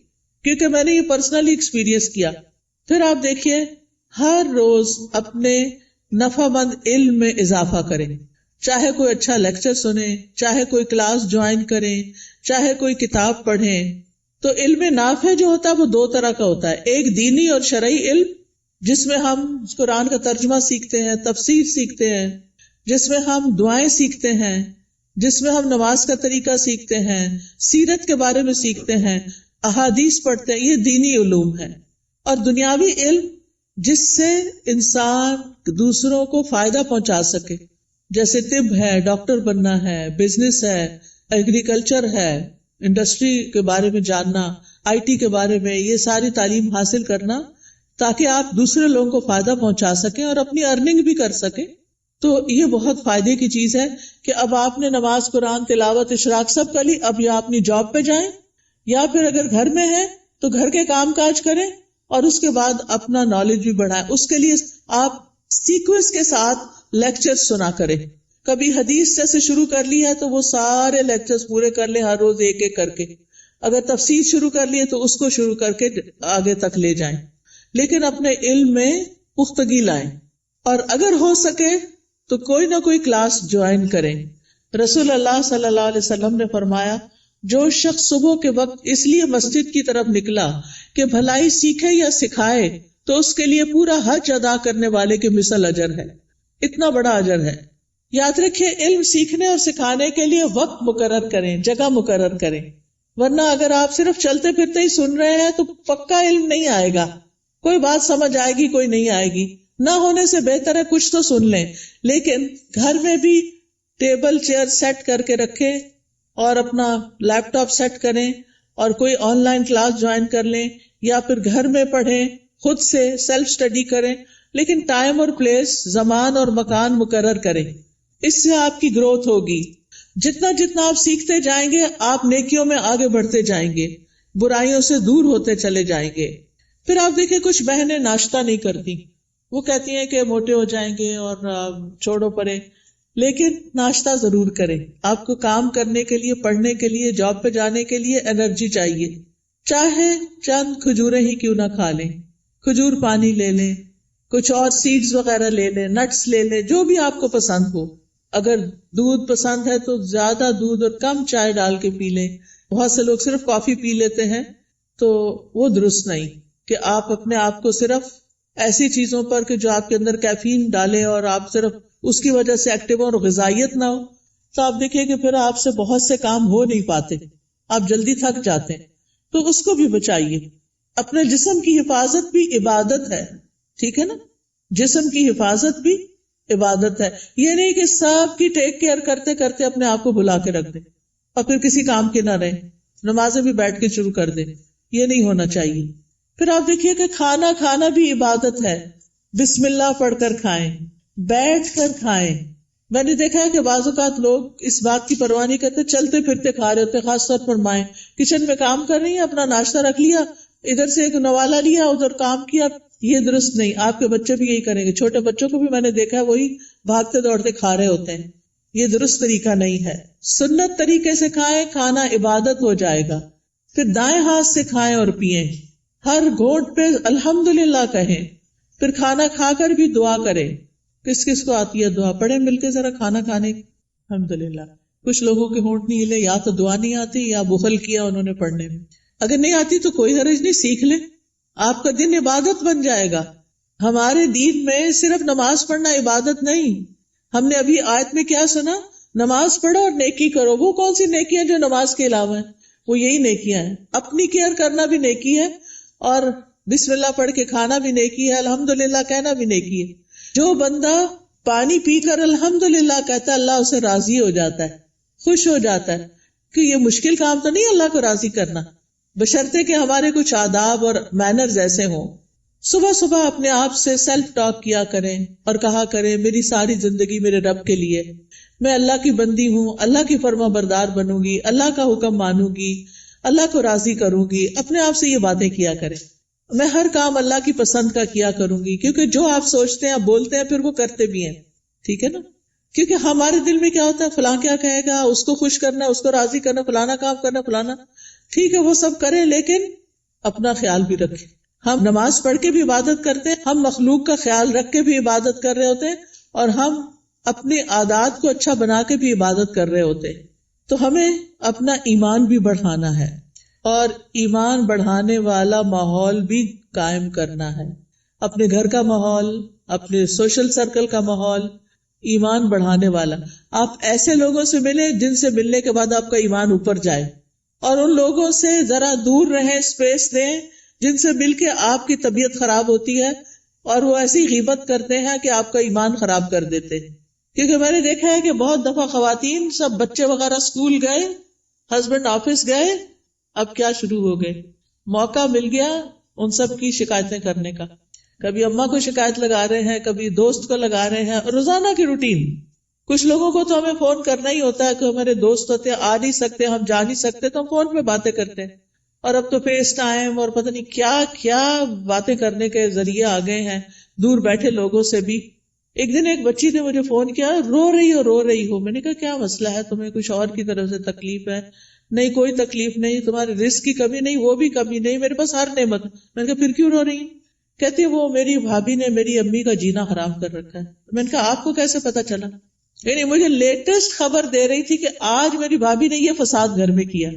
کیونکہ میں نے یہ پرسنلی ایکسپیرینس کیا. پھر آپ دیکھیے، ہر روز اپنے نفع مند علم میں اضافہ کریں. چاہے کوئی اچھا لیکچر سنیں، چاہے کوئی کلاس جوائن کریں، چاہے کوئی کتاب پڑھیں. تو علم نافع جو ہوتا ہے وہ 2 طرح کا ہوتا ہے. ایک دینی اور شرعی علم، جس میں ہم قرآن کا ترجمہ سیکھتے ہیں، تفسیر سیکھتے ہیں، جس میں ہم دعائیں سیکھتے ہیں، جس میں ہم نماز کا طریقہ سیکھتے ہیں، سیرت کے بارے میں سیکھتے ہیں، احادیث پڑھتے ہیں. یہ دینی علوم ہے. اور دنیاوی علم جس سے انسان دوسروں کو فائدہ پہنچا سکے، جیسے طب ہے، ڈاکٹر بننا ہے، بزنس ہے، ایگریکلچر ہے، انڈسٹری کے بارے میں جاننا، آئی ٹی کے بارے میں، یہ ساری تعلیم حاصل کرنا تاکہ آپ دوسرے لوگوں کو فائدہ پہنچا سکیں اور اپنی ارننگ بھی کر سکیں. تو یہ بہت فائدے کی چیز ہے کہ اب آپ نے نماز، قرآن تلاوت، اشراق سب کر لی، اب یا اپنی جاب پہ جائیں یا پھر اگر گھر میں ہیں تو گھر کے کام کاج کریں اور اس کے بعد اپنا نالج بھی بڑھائیں. اس کے لیے آپ سیکوینس کے ساتھ لیکچر سنا کریں. کبھی حدیث جیسے شروع کر لی ہے تو وہ سارے لیکچرز پورے کر لیں، ہر روز ایک ایک کر کے. اگر تفسیر شروع کر لی ہے تو اس کو شروع کر کے آگے تک لے جائیں، لیکن اپنے علم میں پختگی لائیں. اور اگر ہو سکے تو کوئی نہ کوئی کلاس جوائن کریں. رسول اللہ صلی اللہ علیہ وسلم نے فرمایا، جو شخص صبح کے وقت اس لیے مسجد کی طرف نکلا کہ بھلائی سیکھے یا سکھائے تو اس کے لیے پورا حج ادا کرنے والے کے مثل اجر ہے. اتنا بڑا اجر ہے. یاد رکھیں، علم سیکھنے اور سکھانے کے لیے وقت مقرر کریں، جگہ مقرر کریں، ورنہ اگر آپ صرف چلتے پھرتے ہی سن رہے ہیں تو پکا علم نہیں آئے گا. کوئی بات سمجھ آئے گی، کوئی نہیں آئے گی. نہ ہونے سے بہتر ہے کچھ تو سن لیں، لیکن گھر میں بھی ٹیبل چیئر سیٹ کر کے رکھیں اور اپنا لیپ ٹاپ سیٹ کریں اور کوئی آن لائن کلاس جوائن کر لیں یا پھر گھر میں پڑھیں، خود سے سیلف اسٹڈی کریں، لیکن ٹائم اور پلیس، زمان اور مکان مقرر کریں. اس سے آپ کی گروتھ ہوگی. جتنا جتنا آپ سیکھتے جائیں گے آپ نیکیوں میں آگے بڑھتے جائیں گے، برائیوں سے دور ہوتے چلے جائیں گے. پھر آپ دیکھیں کچھ بہنیں ناشتہ نہیں کرتی، وہ کہتی ہیں کہ موٹے ہو جائیں گے اور چھوڑو پرے، لیکن ناشتہ ضرور کریں. آپ کو کام کرنے کے لیے، پڑھنے کے لیے، جاب پہ جانے کے لیے انرجی چاہیے. چاہے چند کھجوریں ہی کیوں نہ کھا لیں، کھجور پانی لے لیں، کچھ اور سیڈز وغیرہ لے لیں، نٹس لے لیں، جو بھی آپ کو پسند ہو. اگر دودھ پسند ہے تو زیادہ دودھ اور کم چائے ڈال کے پی لیں. بہت سے لوگ صرف کافی پی لیتے ہیں، تو وہ درست نہیں کہ آپ اپنے آپ کو صرف ایسی چیزوں پر کہ جو آپ کے اندر کیفین ڈالے اور آپ صرف اس کی وجہ سے ایکٹیو اور غذائیت نہ ہو، تو آپ دیکھیں کہ پھر آپ سے بہت سے کام ہو نہیں پاتے، آپ جلدی تھک جاتے ہیں. تو اس کو بھی بچائیے. اپنے جسم کی حفاظت بھی عبادت ہے، ٹھیک ہے نا؟ جسم کی حفاظت بھی عبادت ہے. یہ نہیں کہ سب کی ٹیک کیئر کرتے کرتے اپنے آپ کو بھلا کے رکھ دیں اور پھر کسی کام کے نہ رہیں، نمازیں بھی بیٹھ کے شروع کر دیں. یہ نہیں ہونا چاہیے. پھر آپ دیکھیے کہ کھانا بھی عبادت ہے. بسم اللہ پڑھ کر کھائیں، بیٹھ کر کھائیں. میں نے دیکھا ہے کہ بعض اوقات لوگ اس بات کی پرواہ نہیں کرتے، چلتے پھرتے کھا رہے ہوتے. خاص طور پر مائیں کچن میں کام کر رہی ہیں، اپنا ناشتہ رکھ لیا، ادھر سے ایک نوالا لیا، ادھر کام کیا. یہ درست نہیں. آپ کے بچے بھی یہی کریں گے. چھوٹے بچوں کو بھی میں نے دیکھا ہے وہی بھاگتے دوڑتے کھا رہے ہوتے ہیں. یہ درست طریقہ نہیں ہے. سنت طریقے سے کھائیں، کھانا عبادت ہو جائے گا. پھر دائیں ہاتھ سے کھائیں اور پیئیں. ہر گھونٹ پہ الحمدللہ کہیں. پھر کھانا کھا کر بھی دعا کریں. کس کس کو آتی ہے دعا؟ پڑھیں مل کے ذرا کھانا کھانے کی. الحمدللہ. کچھ لوگوں کے ہونٹ نہیں ہلے، یا تو دعا نہیں آتی یا بخل کیا انہوں نے پڑھنے میں. اگر نہیں آتی تو کوئی حرج نہیں، سیکھ لیں، آپ کا دن عبادت بن جائے گا. ہمارے دین میں صرف نماز پڑھنا عبادت نہیں. ہم نے ابھی آیت میں کیا سنا؟ نماز پڑھو اور نیکی کرو. وہ کون سی نیکی ہیں جو نماز کے علاوہ ہیں؟ وہ یہی نیکیاں ہیں. اپنی کیئر کرنا بھی نیکی ہے اور بسم اللہ پڑھ کے کھانا بھی نیکی ہے، الحمدللہ کہنا بھی نیکی ہے. جو بندہ پانی پی کر الحمدللہ کہتا ہے اللہ اسے راضی ہو جاتا ہے، خوش ہو جاتا ہے. کہ یہ مشکل کام تو نہیں اللہ کو راضی کرنا، بشرطے کہ ہمارے کچھ آداب اور مینرز ایسے ہوں. صبح صبح اپنے آپ سے سیلف ٹاک کیا کریں اور کہا کریں میری ساری زندگی میرے رب کے لیے، میں اللہ کی بندی ہوں، اللہ کی فرما بردار بنوں گی، اللہ کا حکم مانوں گی، اللہ کو راضی کروں گی. اپنے آپ سے یہ باتیں کیا کریں. میں ہر کام اللہ کی پسند کا کیا کروں گی، کیونکہ جو آپ سوچتے ہیں آپ بولتے ہیں پھر وہ کرتے بھی ہیں. ٹھیک ہے نا؟ کیونکہ ہمارے دل میں کیا ہوتا ہے، فلاں کیا کہے گا، اس کو خوش کرنا، اس کو راضی کرنا، فلانا کام کرنا، فلانا. ٹھیک ہے وہ سب کریں لیکن اپنا خیال بھی رکھیں. ہم نماز پڑھ کے بھی عبادت کرتے ہیں، ہم مخلوق کا خیال رکھ کے بھی عبادت کر رہے ہوتے ہیں، اور ہم اپنے عادات کو اچھا بنا کے بھی عبادت کر رہے ہوتے ہیں. تو ہمیں اپنا ایمان بھی بڑھانا ہے اور ایمان بڑھانے والا ماحول بھی قائم کرنا ہے. اپنے گھر کا ماحول، اپنے سوشل سرکل کا ماحول ایمان بڑھانے والا. آپ ایسے لوگوں سے ملیں جن سے ملنے کے بعد آپ کا ایمان اوپر جائے، اور ان لوگوں سے ذرا دور رہیں، اسپیس دیں جن سے مل کے آپ کی طبیعت خراب ہوتی ہے، اور وہ ایسی غیبت کرتے ہیں کہ آپ کا ایمان خراب کر دیتے ہیں. کیونکہ میں نے دیکھا ہے کہ بہت دفعہ خواتین سب بچے وغیرہ اسکول گئے، ہسبینڈ آفس گئے، اب کیا شروع ہو گئے، موقع مل گیا ان سب کی شکایتیں کرنے کا. کبھی اماں کو شکایت لگا رہے ہیں، کبھی دوست کو لگا رہے ہیں، روزانہ کی روٹین. کچھ لوگوں کو تو ہمیں فون کرنا ہی ہوتا ہے کہ ہمارے دوست ہوتے ہیں، آ نہیں سکتے، ہم جا نہیں سکتے، تو ہم فون پہ باتیں کرتے ہیں. اور اب تو فیس ٹائم اور پتہ نہیں کیا کیا باتیں کرنے کے ذریعے آ گئے ہیں دور بیٹھے لوگوں سے بھی. ایک دن ایک بچی نے مجھے فون کیا، رو رہی ہو. میں نے کہا کیا مسئلہ ہے، تمہیں کچھ اور کی طرف سے تکلیف ہے؟ نہیں کوئی تکلیف نہیں، تمہارے رزق کی کمی نہیں، وہ بھی کمی نہیں، میرے پاس ہر نعمت. میں نے کہا پھر کیوں رو رہی؟ کہتی وہ میری بھابھی نے میری امی کا جینا حرام کر رکھا ہے. میں نے کہا آپ کو کیسے پتا چلا؟ یعنی مجھے لیٹسٹ خبر دے رہی تھی کہ آج میری بھابھی نے یہ فساد گھر میں کیا.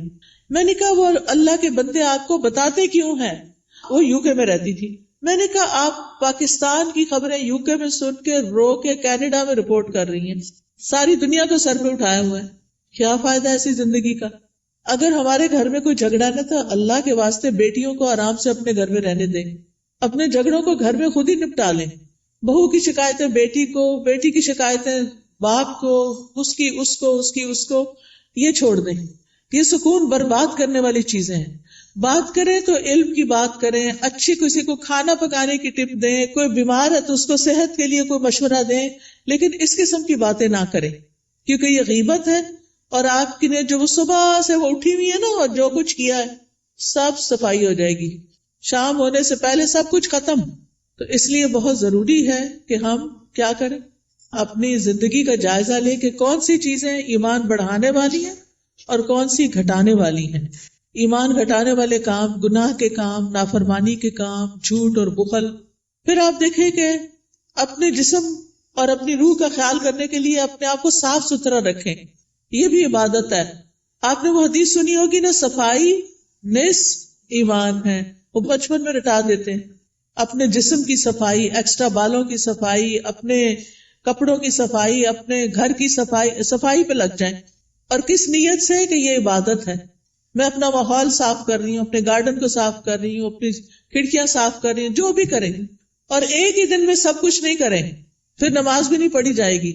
میں نے کہا وہ اللہ کے بندے آپ کو بتاتے کیوں ہیں؟ وہ یو کے میں رہتی تھی. میں نے کہا آپ پاکستان کی خبریں یو کے میں سن کے رو کے کینیڈا میں رپورٹ کر رہی ہیں، ساری دنیا کو سر پہ اٹھایا ہوا ہے. کیا فائدہ ایسی زندگی کا؟ اگر ہمارے گھر میں کوئی جھگڑا نہ تو اللہ کے واسطے بیٹیوں کو آرام سے اپنے گھر میں رہنے دیں، اپنے جھگڑوں کو گھر میں خود ہی نپٹا لیں. بہو کی شکایتیں بیٹی کو، بیٹی کی شکایتیں باپ کو، اس کو یہ چھوڑ دیں. یہ سکون برباد کرنے والی چیزیں ہیں. بات کریں تو علم کی بات کریں، اچھی کسی کو کھانا پکانے کی ٹپ دیں، کوئی بیمار ہے تو اس کو صحت کے لیے کوئی مشورہ دیں، لیکن اس قسم کی باتیں نہ کریں کیونکہ یہ غیبت ہے. اور آپ کی نے جو صبح سے وہ اٹھی ہوئی ہے نا اور جو کچھ کیا ہے سب صفائی ہو جائے گی، شام ہونے سے پہلے سب کچھ ختم. تو اس لیے بہت ضروری ہے کہ ہم کیا کریں، اپنی زندگی کا جائزہ لیں کہ کون سی چیزیں ایمان بڑھانے والی ہیں اور کون سی گھٹانے والی ہیں. ایمان گھٹانے والے کام، گناہ کے کام، نافرمانی کے کام، جھوٹ اور بخل. پھر آپ دیکھیں کہ اپنے جسم اور اپنی روح کا خیال کرنے کے لیے اپنے آپ کو صاف ستھرا رکھیں، یہ بھی عبادت ہے. آپ نے وہ حدیث سنی ہوگی نا، صفائی نصف ایمان ہے. وہ بچپن میں رٹا دیتے ہیں. اپنے جسم کی صفائی، ایکسٹرا بالوں کی صفائی، اپنے کپڑوں کی صفائی، اپنے گھر کی صفائی پہ لگ جائیں. اور کس نیت سے کہ یہ عبادت ہے. میں اپنا ماحول صاف کر رہی ہوں، اپنے گارڈن کو صاف کر رہی ہوں، اپنی کھڑکیاں صاف کر رہی ہوں، جو بھی کریں. اور ایک ہی دن میں سب کچھ نہیں کریں، پھر نماز بھی نہیں پڑھی جائے گی.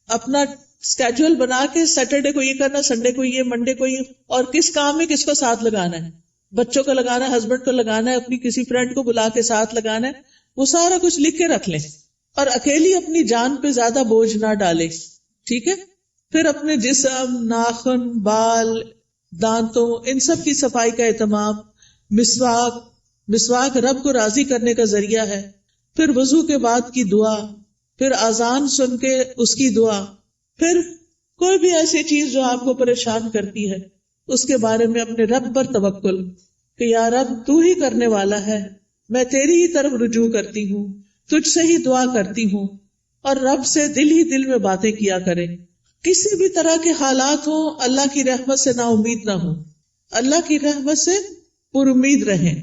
اپنا اسکیجول بنا کے سیٹرڈے کو یہ کرنا، سنڈے کو یہ، منڈے کو یہ، اور کس کام میں کس کو ساتھ لگانا ہے، بچوں کو لگانا ہے، ہسبینڈ کو لگانا ہے، اپنی کسی فرینڈ کو بلا کے ساتھ لگانا ہے، وہ سارا کچھ لکھ کے رکھ لیں. اور اکیلی اپنی جان پہ زیادہ بوجھ نہ ڈالے، ٹھیک ہے. پھر اپنے جسم، ناخن، بال، دانتوں، ان سب کی صفائی کا اہتمام. مسواک رب کو راضی کرنے کا ذریعہ ہے. پھر وضو کے بعد کی دعا، پھر اذان سن کے اس کی دعا. پھر کوئی بھی ایسی چیز جو آپ کو پریشان کرتی ہے اس کے بارے میں اپنے رب پر توکل کہ یا رب تو ہی کرنے والا ہے، میں تیری ہی طرف رجوع کرتی ہوں، تجھ سے ہی دعا کرتی ہوں. اور رب سے دل ہی دل میں باتیں کیا کریں. کسی بھی طرح کے حالات ہوں، اللہ کی رحمت سے نا امید نہ ہوں، اللہ کی رحمت سے پر امید رہیں.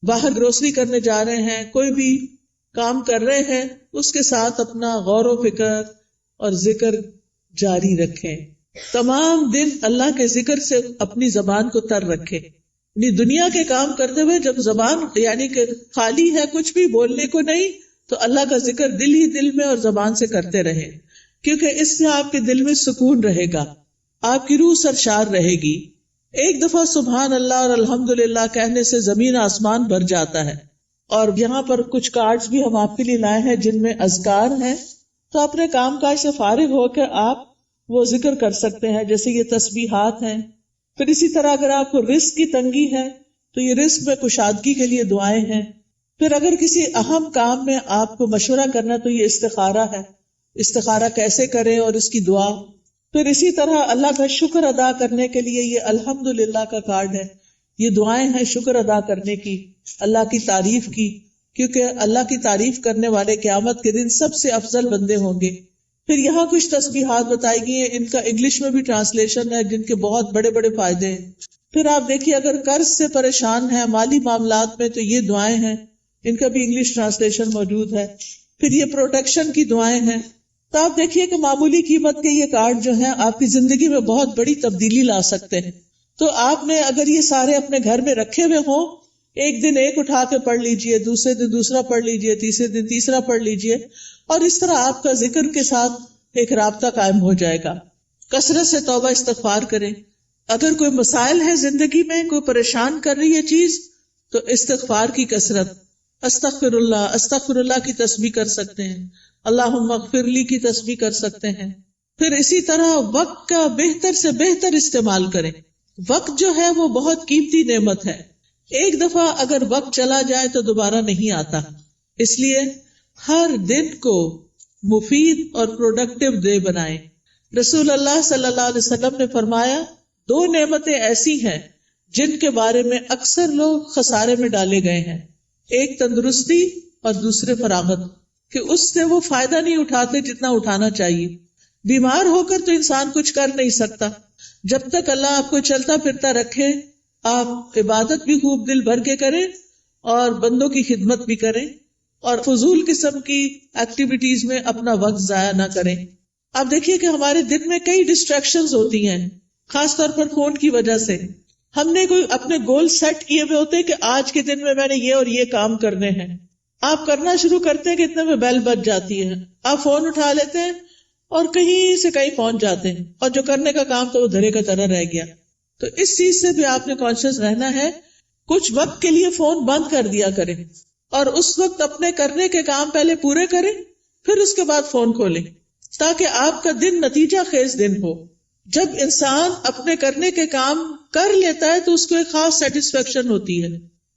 باہر گروسری کرنے جا رہے ہیں، کوئی بھی کام کر رہے ہیں، اس کے ساتھ اپنا غور و فکر اور ذکر جاری رکھیں. تمام دن اللہ کے ذکر سے اپنی زبان کو تر رکھیں. یعنی دنیا کے کام کرتے ہوئے جب زبان یعنی کہ خالی ہے، کچھ بھی بولنے کو نہیں، تو اللہ کا ذکر دل ہی دل میں اور زبان سے کرتے رہیں، کیونکہ اس سے آپ کے دل میں سکون رہے گا، آپ کی روح سرشار رہے گی. ایک دفعہ سبحان اللہ اور الحمدللہ کہنے سے زمین آسمان بھر جاتا ہے. اور یہاں پر کچھ کارڈز بھی ہم آپ کے لیے لائے ہیں جن میں اذکار ہیں، تو اپنے کام کاج سے فارغ ہو کے آپ وہ ذکر کر سکتے ہیں، جیسے یہ تسبیحات ہیں. پھر اسی طرح اگر آپ کو رزق کی تنگی ہے تو یہ رزق میں کشادگی کے لیے دعائیں ہیں. پھر اگر کسی اہم کام میں آپ کو مشورہ کرنا تو یہ استخارہ ہے، استخارہ کیسے کریں اور اس کی دعا. پھر اسی طرح اللہ کا شکر ادا کرنے کے لیے یہ الحمدللہ کا کارڈ ہے. یہ دعائیں ہیں شکر ادا کرنے کی، اللہ کی تعریف کی، کیونکہ اللہ کی تعریف کرنے والے قیامت کے دن سب سے افضل بندے ہوں گے. پھر یہاں کچھ تسبیحات بتائی گئی ہیں، ان کا انگلش میں بھی ٹرانسلیشن ہے جن کے بہت بڑے بڑے فائدے ہیں. پھر آپ دیکھیے اگر قرض سے پریشان ہیں، مالی معاملات میں، تو یہ دعائیں ہیں، ان کا بھی انگلش ٹرانسلیشن موجود ہے. پھر یہ پروٹیکشن کی دعائیں ہیں. تو آپ دیکھیے کہ معمولی قیمت کے یہ کارڈ جو ہیں آپ کی زندگی میں بہت بڑی تبدیلی لا سکتے ہیں. تو آپ نے اگر یہ سارے اپنے گھر میں رکھے ہوئے ہوں ایک دن ایک اٹھا کے پڑھ لیجئے، دوسرے دن دوسرا پڑھ لیجئے، تیسرے دن تیسرا پڑھ لیجئے، اور اس طرح آپ کا ذکر کے ساتھ ایک رابطہ قائم ہو جائے گا. کثرت سے توبہ استغفار کریں. اگر کوئی مسائل ہے زندگی میں، کوئی پریشان کر رہی ہے چیز، تو استغفار کی کثرت، استغفر اللہ کی تسبیح کر سکتے ہیں، اللہم اغفر لی کی تسبیح کر سکتے ہیں. پھر اسی طرح وقت کا بہتر سے بہتر استعمال کریں. وقت جو ہے وہ بہت قیمتی نعمت ہے. ایک دفعہ اگر وقت چلا جائے تو دوبارہ نہیں آتا، اس لیے ہر دن کو مفید اور پروڈکٹیو ڈے بنائیں. رسول اللہ صلی اللہ علیہ وسلم نے فرمایا 2 نعمتیں ایسی ہیں جن کے بارے میں اکثر لوگ خسارے میں ڈالے گئے ہیں، ایک تندرستی اور دوسرے فراغت، کہ اس سے وہ فائدہ نہیں اٹھاتے جتنا اٹھانا چاہیے. بیمار ہو کر تو انسان کچھ کر نہیں سکتا. جب تک اللہ آپ کو چلتا پھرتا رکھے، آپ عبادت بھی خوب دل بھر کے کریں اور بندوں کی خدمت بھی کریں اور فضول قسم کی ایکٹیویٹیز میں اپنا وقت ضائع نہ کریں. آپ دیکھیے کہ ہمارے دن میں کئی ڈسٹریکشنز ہوتی ہیں، خاص طور پر فون کی وجہ سے. ہم نے کوئی اپنے گول سیٹ کیے ہوئے ہوتے کہ آج کے دن میں نے یہ اور یہ کام کرنے ہیں. آپ کرنا شروع کرتے ہیں کہ اتنے میں بیل بج جاتی ہے، آپ فون اٹھا لیتے ہیں اور کہیں سے کہیں پہنچ جاتے ہیں، اور جو کرنے کا کام تو وہ دھرے کا طرح رہ گیا. تو اس چیز سے بھی آپ نے کانشیس رہنا ہے. کچھ وقت کے لیے فون بند کر دیا کریں اور اس وقت اپنے کرنے کے کام پہلے پورے کریں، پھر اس کے بعد فون کھولیں، تاکہ آپ کا دن نتیجہ خیز دن ہو. جب انسان اپنے کرنے کے کام کر لیتا ہے تو اس کو ایک خاص سیٹسفیکشن ہوتی ہے،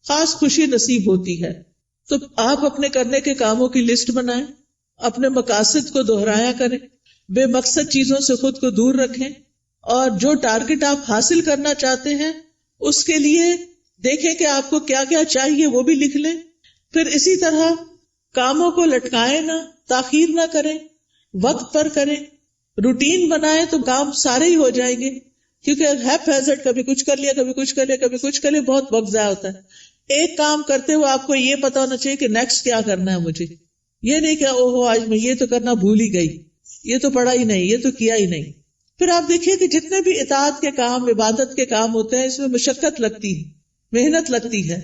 خاص خوشی نصیب ہوتی ہے. تو آپ اپنے کرنے کے کاموں کی لسٹ بنائیں، اپنے مقاصد کو دہرایا کریں، بے مقصد چیزوں سے خود کو دور رکھیں، اور جو ٹارگٹ آپ حاصل کرنا چاہتے ہیں اس کے لیے دیکھیں کہ آپ کو کیا کیا چاہیے، وہ بھی لکھ لیں. پھر اسی طرح کاموں کو لٹکائیں نہ، تاخیر نہ کریں، وقت پر کریں. روٹین بنائیں تو کام سارے ہی ہو جائیں گے، کیونکہ ہیپ ہیزرڈ کبھی کچھ کر لیا، کبھی کچھ کر لیا، کبھی کچھ کر لیا، بہت وقت ضائع ہوتا ہے. ایک کام کرتے ہوئے آپ کو یہ پتا ہونا چاہیے کہ نیکسٹ کیا کرنا ہے مجھے. یہ نہیں کہ اوہو آج میں یہ تو کرنا بھول ہی گئی، یہ تو پڑھا ہی نہیں، یہ تو کیا ہی نہیں. پھر آپ دیکھیے کہ جتنے بھی اطاعت کے کام، عبادت کے کام ہوتے ہیں، اس میں مشقت لگتی ہے، محنت لگتی ہے.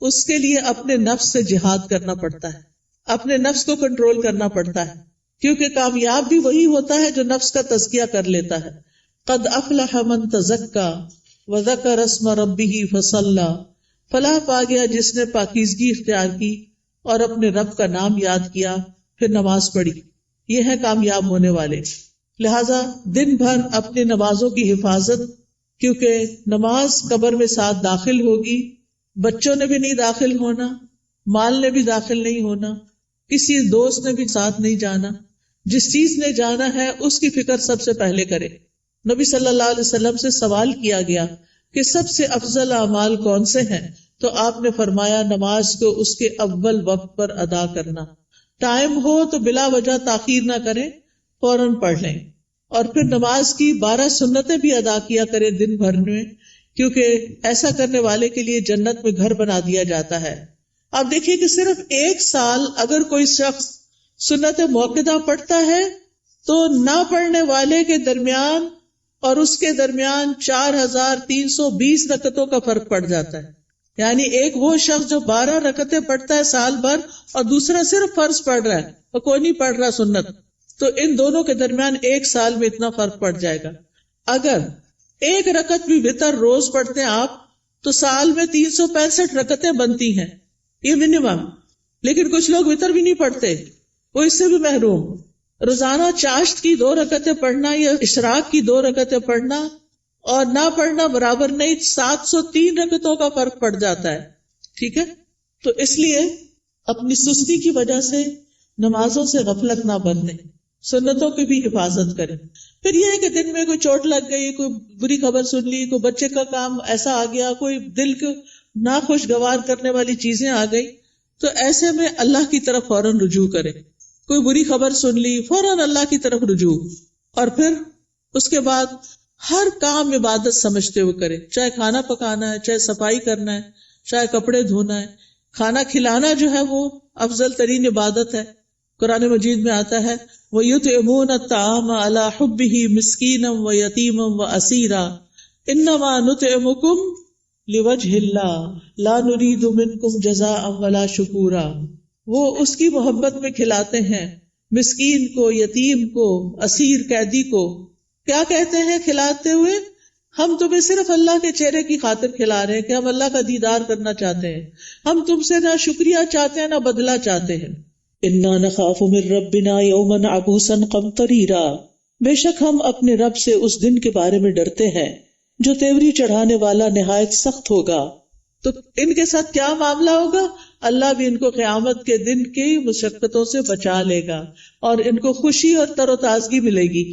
اس کے لیے اپنے نفس سے جہاد کرنا پڑتا ہے، اپنے نفس کو کنٹرول کرنا پڑتا ہے، کیونکہ کامیاب بھی وہی ہوتا ہے جو نفس کا تزکیہ کر لیتا ہے. قد افلح من تزکا وذکر اسم ربہ فصلی، فلاح پا گیا جس نے پاکیزگی اختیار کی اور اپنے رب کا نام یاد کیا، پھر نماز پڑھی. یہ ہے کامیاب ہونے والے. لہذا دن بھر اپنی نمازوں کی حفاظت، کیونکہ نماز قبر میں ساتھ داخل ہوگی، بچوں نے بھی نہیں داخل ہونا، مال نے بھی داخل نہیں ہونا، کسی دوست نے بھی ساتھ نہیں جانا. جس چیز نے جانا ہے اس کی فکر سب سے پہلے کرے. نبی صلی اللہ علیہ وسلم سے سوال کیا گیا کہ سب سے افضل اعمال کون سے ہیں، تو آپ نے فرمایا نماز کو اس کے اول وقت پر ادا کرنا. ٹائم ہو تو بلا وجہ تاخیر نہ کریں، فوراً پڑھ لیں. اور پھر نماز کی 12 سنتیں بھی ادا کیا کریں دن بھر میں، کیونکہ ایسا کرنے والے کے لیے جنت میں گھر بنا دیا جاتا ہے. آپ دیکھیے کہ صرف 1 سال اگر کوئی شخص سنت موقدہ پڑھتا ہے تو نہ پڑھنے والے کے درمیان اور اس کے درمیان 4320 رکعتوں کا فرق پڑ جاتا ہے. یعنی ایک وہ شخص جو 12 رکعتیں پڑھتا ہے سال بھر اور دوسرا صرف فرض پڑھ رہا ہے اور کوئی نہیں پڑھ رہا سنت، تو ان دونوں کے درمیان 1 سال میں اتنا فرق پڑ جائے گا. اگر 1 رکعت بھی وتر روز پڑھتے ہیں آپ تو سال میں 365 رکعتیں بنتی ہیں، یہ منیمم. لیکن کچھ لوگ وتر بھی نہیں پڑھتے، وہ اس سے بھی محروم. روزانہ چاشت کی 2 رکعتیں پڑھنا یا اشراق کی 2 رکعتیں پڑھنا اور نہ پڑھنا برابر نہیں، 703 رکعتوں کا فرق پڑ جاتا ہے. ٹھیک ہے، تو اس لیے اپنی سستی کی وجہ سے نمازوں سے غفلت نہ برتیں، سنتوں کی بھی حفاظت کریں. پھر یہ ہے کہ دن میں کوئی چوٹ لگ گئی، کوئی بری خبر سن لی، کوئی بچے کا کام ایسا آ گیا، کوئی دل کو ناخوشگوار کرنے والی چیزیں آ گئی، تو ایسے میں اللہ کی طرف فوراً رجوع کریں. کوئی بری خبر سن لی، فوراً اللہ کی طرف رجوع. اور پھر اس کے بعد ہر کام عبادت سمجھتے ہوئے کریں، چاہے کھانا پکانا ہے، چاہے صفائی کرنا ہے، چاہے کپڑے دھونا ہے. کھانا کھلانا جو ہے وہ افضل ترین عبادت ہے. قرآن مجید میں آتا ہے وَيُطْعِمُونَ الطَّعَامَ عَلَى حُبِّهِ مِسْكِينًا وَيَتِيمًا وَأَسِيرًا إِنَّمَا نُطْعِمُكُمْ لوجہ اللہ لا نرید منکم جزاء ولا شکورا. وہ اس کی محبت میں کھلاتے ہیں مسکین کو، یتیم کو، اسیر قیدی کو. کیا کہتے ہیں کھلاتے ہوئے؟ ہم تمہیں صرف اللہ کے چہرے کی خاطر کھلا رہے ہیں کہ ہم اللہ کا دیدار کرنا چاہتے ہیں. ہم تم سے نہ شکریہ چاہتے ہیں نہ بدلہ چاہتے ہیں. انا نخاف من ربنا یوما عبوسا قمطریرا. بے شک ہم اپنے رب سے اس دن کے بارے میں ڈرتے ہیں جو تیوری چڑھانے والا نہایت سخت ہوگا. تو ان کے ساتھ کیا معاملہ ہوگا؟ اللہ بھی ان کو قیامت کے دن کی مشقتوں سے بچا لے گا اور ان کو خوشی اور تر و تازگی ملے گی.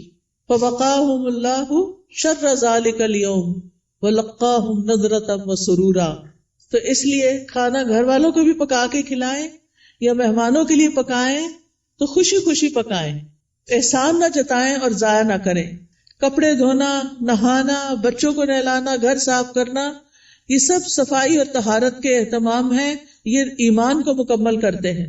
فوقاہم اللہ شر ذلک اليوم ولقاہم نضرۃ وسرورا. تو اس لیے کھانا گھر والوں کو بھی پکا کے کھلائیں یا مہمانوں کے لیے پکائیں تو خوشی خوشی پکائیں، احسان نہ جتائیں اور ضائع نہ کریں. کپڑے دھونا، نہانا، بچوں کو نہلانا، گھر صاف کرنا، یہ سب صفائی اور طہارت کے اہتمام ہیں، یہ ایمان کو مکمل کرتے ہیں.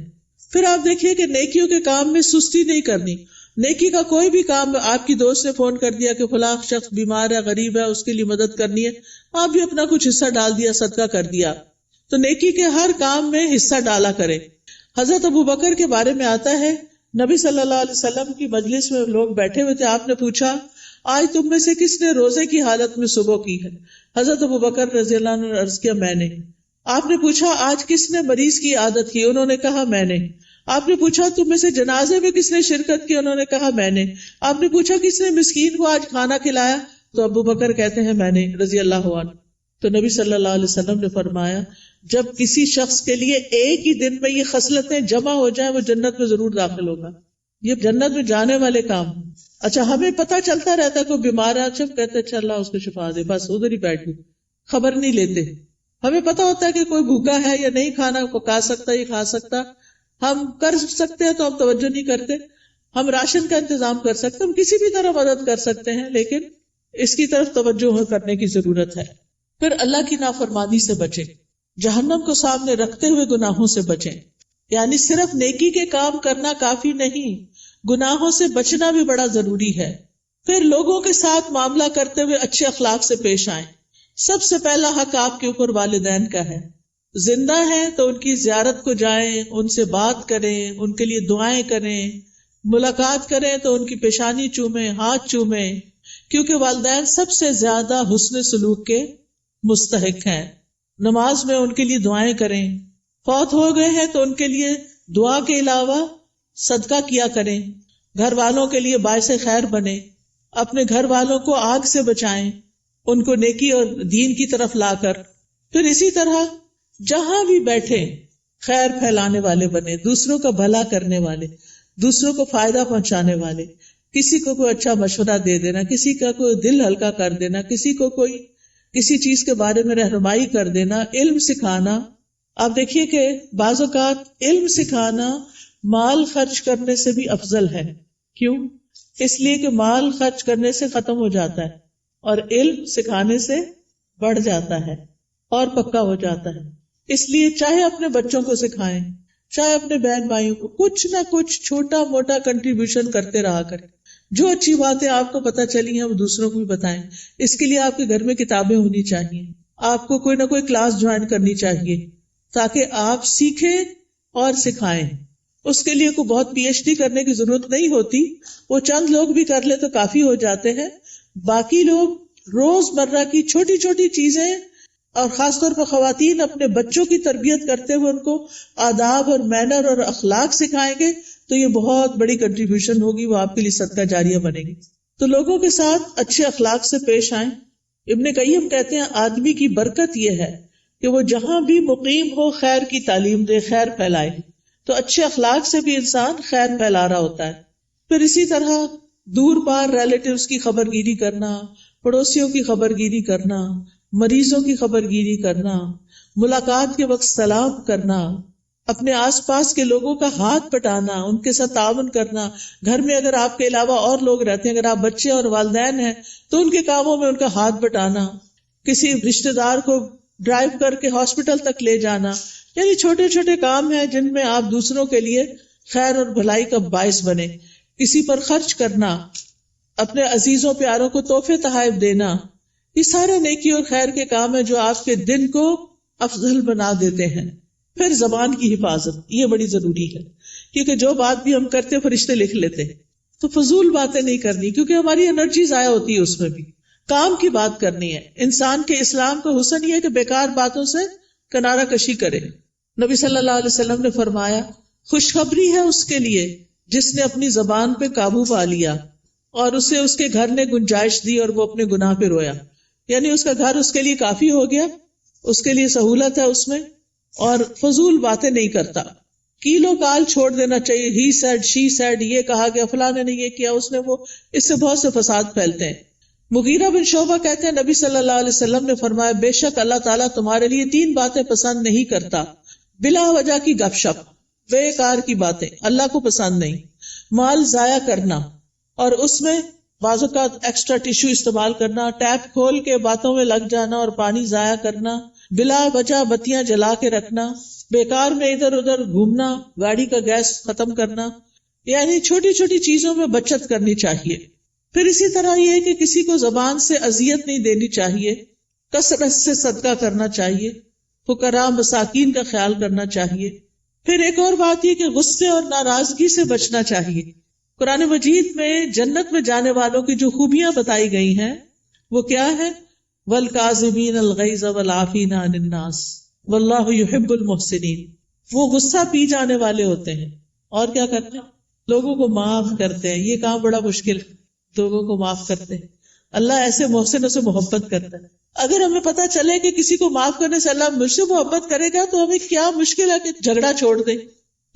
پھر آپ دیکھیے کہ نیکیوں کے کام میں سستی نہیں کرنی. نیکی کا کوئی بھی کام، آپ کی دوست نے فون کر دیا کہ فلاں شخص بیمار ہے، غریب ہے، اس کے لیے مدد کرنی ہے، آپ بھی اپنا کچھ حصہ ڈال دیا، صدقہ کر دیا. تو نیکی کے ہر کام میں حصہ ڈالا کریں. حضرت ابوبکر کے بارے میں آتا ہے، نبی صلی اللہ علیہ وسلم کی مجلس میں لوگ بیٹھے ہوئے تھے. آپ نے پوچھا آج تم میں سے کس نے روزے کی حالت میں صبح کی ہے؟ حضرت ابوبکر رضی اللہ عنہ نے عرض کیا میں نے. آپ نے پوچھا آج کس نے مریض کی عادت کی؟ انہوں نے کہا میں نے. آپ نے پوچھا تم میں سے جنازے میں کس نے شرکت کی؟ انہوں نے کہا میں نے. آپ نے پوچھا کس نے مسکین کو آج کھانا کھلایا؟ تو ابوبکر کہتے ہیں میں نے رضی اللہ عنہ. تو نبی صلی اللہ علیہ وسلم نے فرمایا جب کسی شخص کے لیے ایک ہی دن میں یہ خصلتیں جمع ہو جائیں وہ جنت میں ضرور داخل ہوگا. یہ جنت میں جانے والے کام. اچھا ہمیں پتہ چلتا رہتا ہے کوئی بیمار ہے، اچھا کہتے اچھا اللہ اس کو شفا دے، بس ادھر ہی بیٹھ گئے، خبر نہیں لیتے. ہمیں پتہ ہوتا ہے کہ کوئی بھوکا ہے یا نہیں کھانا پکا سکتا یہ کھا سکتا، ہم کر سکتے ہیں تو ہم توجہ نہیں کرتے. ہم راشن کا انتظام کر سکتے، ہم کسی بھی طرح مدد کر سکتے ہیں، لیکن اس کی طرف توجہ کرنے کی ضرورت ہے. پھر اللہ کی نافرمانی سے بچیں، جہنم کو سامنے رکھتے ہوئے گناہوں سے بچیں. یعنی صرف نیکی کے کام کرنا کافی نہیں، گناہوں سے بچنا بھی بڑا ضروری ہے. پھر لوگوں کے ساتھ معاملہ کرتے ہوئے اچھے اخلاق سے پیش آئیں. سب سے پہلا حق آپ کے اوپر والدین کا ہے. زندہ ہیں تو ان کی زیارت کو جائیں، ان سے بات کریں، ان کے لیے دعائیں کریں، ملاقات کریں تو ان کی پیشانی چومیں، ہاتھ چومیں، کیونکہ والدین سب سے زیادہ حسن سلوک کے مستحق ہیں. نماز میں ان کے لیے دعائیں کریں. فوت ہو گئے ہیں تو ان کے لیے دعا کے علاوہ صدقہ کیا کریں. گھر والوں کے لیے باعث خیر بنے، اپنے گھر والوں کو آگ سے بچائیں، ان کو نیکی اور دین کی طرف لا کر. پھر اسی طرح جہاں بھی بیٹھے خیر پھیلانے والے بنے، دوسروں کا بھلا کرنے والے، دوسروں کو فائدہ پہنچانے والے. کسی کو کوئی اچھا مشورہ دے دینا، کسی کا کوئی دل ہلکا کر دینا، کسی کو کوئی کسی چیز کے بارے میں رہنمائی کر دینا، علم سکھانا. آپ دیکھیے کہ بعض اوقات علم سکھانا مال خرچ کرنے سے بھی افضل ہے. کیوں؟ اس لیے کہ مال خرچ کرنے سے ختم ہو جاتا ہے اور علم سکھانے سے بڑھ جاتا ہے اور پکا ہو جاتا ہے. اس لیے چاہے اپنے بچوں کو سکھائیں، چاہے اپنے بہن بھائیوں کو کچھ نہ کچھ چھوٹا موٹا کنٹریبیوشن کرتے رہا کریں. جو اچھی باتیں آپ کو پتہ چلی ہیں وہ دوسروں کو بھی بتائیں. اس کے لیے آپ کے گھر میں کتابیں ہونی چاہیے، آپ کو کوئی نہ کوئی کلاس جوائن کرنی چاہیے تاکہ آپ سیکھیں اور سکھائیں. اس کے لیے کوئی بہت پی ایچ ڈی کرنے کی ضرورت نہیں ہوتی، وہ چند لوگ بھی کر لے تو کافی ہو جاتے ہیں. باقی لوگ روز مرہ کی چھوٹی چھوٹی چیزیں اور خاص طور پر خواتین اپنے بچوں کی تربیت کرتے ہوئے ان کو آداب اور مینر اور اخلاق سکھائیں گے تو یہ بہت بڑی کنٹریبیوشن ہوگی، وہ آپ کے لیے صدقہ جاریہ بنے گی. تو لوگوں کے ساتھ اچھے اخلاق سے پیش آئیں. ابن قیم کہتے ہیں آدمی کی برکت یہ ہے کہ وہ جہاں بھی مقیم ہو خیر کی تعلیم دے، خیر پھیلائے. تو اچھے اخلاق سے بھی انسان خیر پھیلا رہا ہوتا ہے. پھر اسی طرح دور پار ریلیٹیوز کی خبر گیری کرنا، پڑوسیوں کی خبر گیری کرنا، مریضوں کی خبر گیری کرنا، ملاقات کے وقت سلام کرنا، اپنے آس پاس کے لوگوں کا ہاتھ پٹانا، ان کے ساتھ تعاون کرنا. گھر میں اگر آپ کے علاوہ اور لوگ رہتے ہیں، اگر آپ بچے اور والدین ہیں تو ان کے کاموں میں ان کا ہاتھ بٹانا، کسی رشتہ دار کو ڈرائیو کر کے ہاسپٹل تک لے جانا. یعنی چھوٹے چھوٹے کام ہیں جن میں آپ دوسروں کے لیے خیر اور بھلائی کا باعث بنے. کسی پر خرچ کرنا، اپنے عزیزوں پیاروں کو تحفے تحائف دینا، یہ سارے نیکی اور خیر کے کام ہیں جو آپ کے دن کو افضل بنا دیتے ہیں. پھر زبان کی حفاظت، یہ بڑی ضروری ہے، کیونکہ جو بات بھی ہم کرتے فرشتے لکھ لیتے ہیں. تو فضول باتیں نہیں کرنی، کیونکہ ہماری انرجی ضائع ہوتی ہے اس میں بھی. کام کی بات کرنی ہے. انسان کے اسلام کا حسن یہ ہے کہ بیکار باتوں سے کنارہ کشی کرے. نبی صلی اللہ علیہ وسلم نے فرمایا خوشخبری ہے اس کے لیے جس نے اپنی زبان پہ قابو پا لیا اور اسے اس کے گھر نے گنجائش دی اور وہ اپنے گناہ پہ رویا. یعنی اس کا گھر اس کے لیے کافی ہو گیا، اس کے لیے سہولت ہے اس میں، اور فضول باتیں نہیں کرتا. کیلو کال چھوڑ دینا چاہیے. ہی سیڈ، شی سیڈ، یہ کہا گیا، فلاں نے یہ کیا، اس نے وہ، اس سے بہت سے فساد پھیلتے ہیں. مغیرہ بن شعبہ کہتے ہیں نبی صلی اللہ علیہ وسلم نے فرمایا بے شک اللہ تعالیٰ تمہارے لیے 3 باتیں پسند نہیں کرتا. بلا وجہ کی گپ شپ، بیکار کی باتیں اللہ کو پسند نہیں. مال ضائع کرنا، اور اس میں بعض اوقات ایکسٹرا ٹیشو استعمال کرنا، ٹیپ کھول کے باتوں میں لگ جانا اور پانی ضائع کرنا، بلا وجہ بتیاں جلا کے رکھنا، بیکار میں ادھر ادھر گھومنا، گاڑی کا گیس ختم کرنا. یعنی چھوٹی چھوٹی چیزوں میں بچت کرنی چاہیے. پھر اسی طرح یہ ہے کہ کسی کو زبان سے اذیت نہیں دینی چاہیے، کثرت سے صدقہ کرنا چاہیے، فقراء مساکین کا خیال کرنا چاہیے. پھر ایک اور بات یہ کہ غصے اور ناراضگی سے بچنا چاہیے. قرآن مجید میں جنت میں جانے والوں کی جو خوبیاں بتائی گئی ہیں وہ کیا ہے؟ والکاظمین الغیظ والعافین عن الناس واللہ یحب المحسنین. وہ غصہ پی جانے والے ہوتے ہیں اور کیا کرتے ہیں؟ لوگوں کو معاف کرتے ہیں. یہ کام بڑا مشکل ہے، لوگوں کو معاف کرتے ہیں. اللہ ایسے محسنوں سے محبت کرتا ہے. اگر ہمیں پتا چلے کہ کسی کو معاف کرنے سے اللہ مجھ سے محبت کرے گا تو ہمیں کیا مشکل ہے کہ جھگڑا چھوڑ دیں.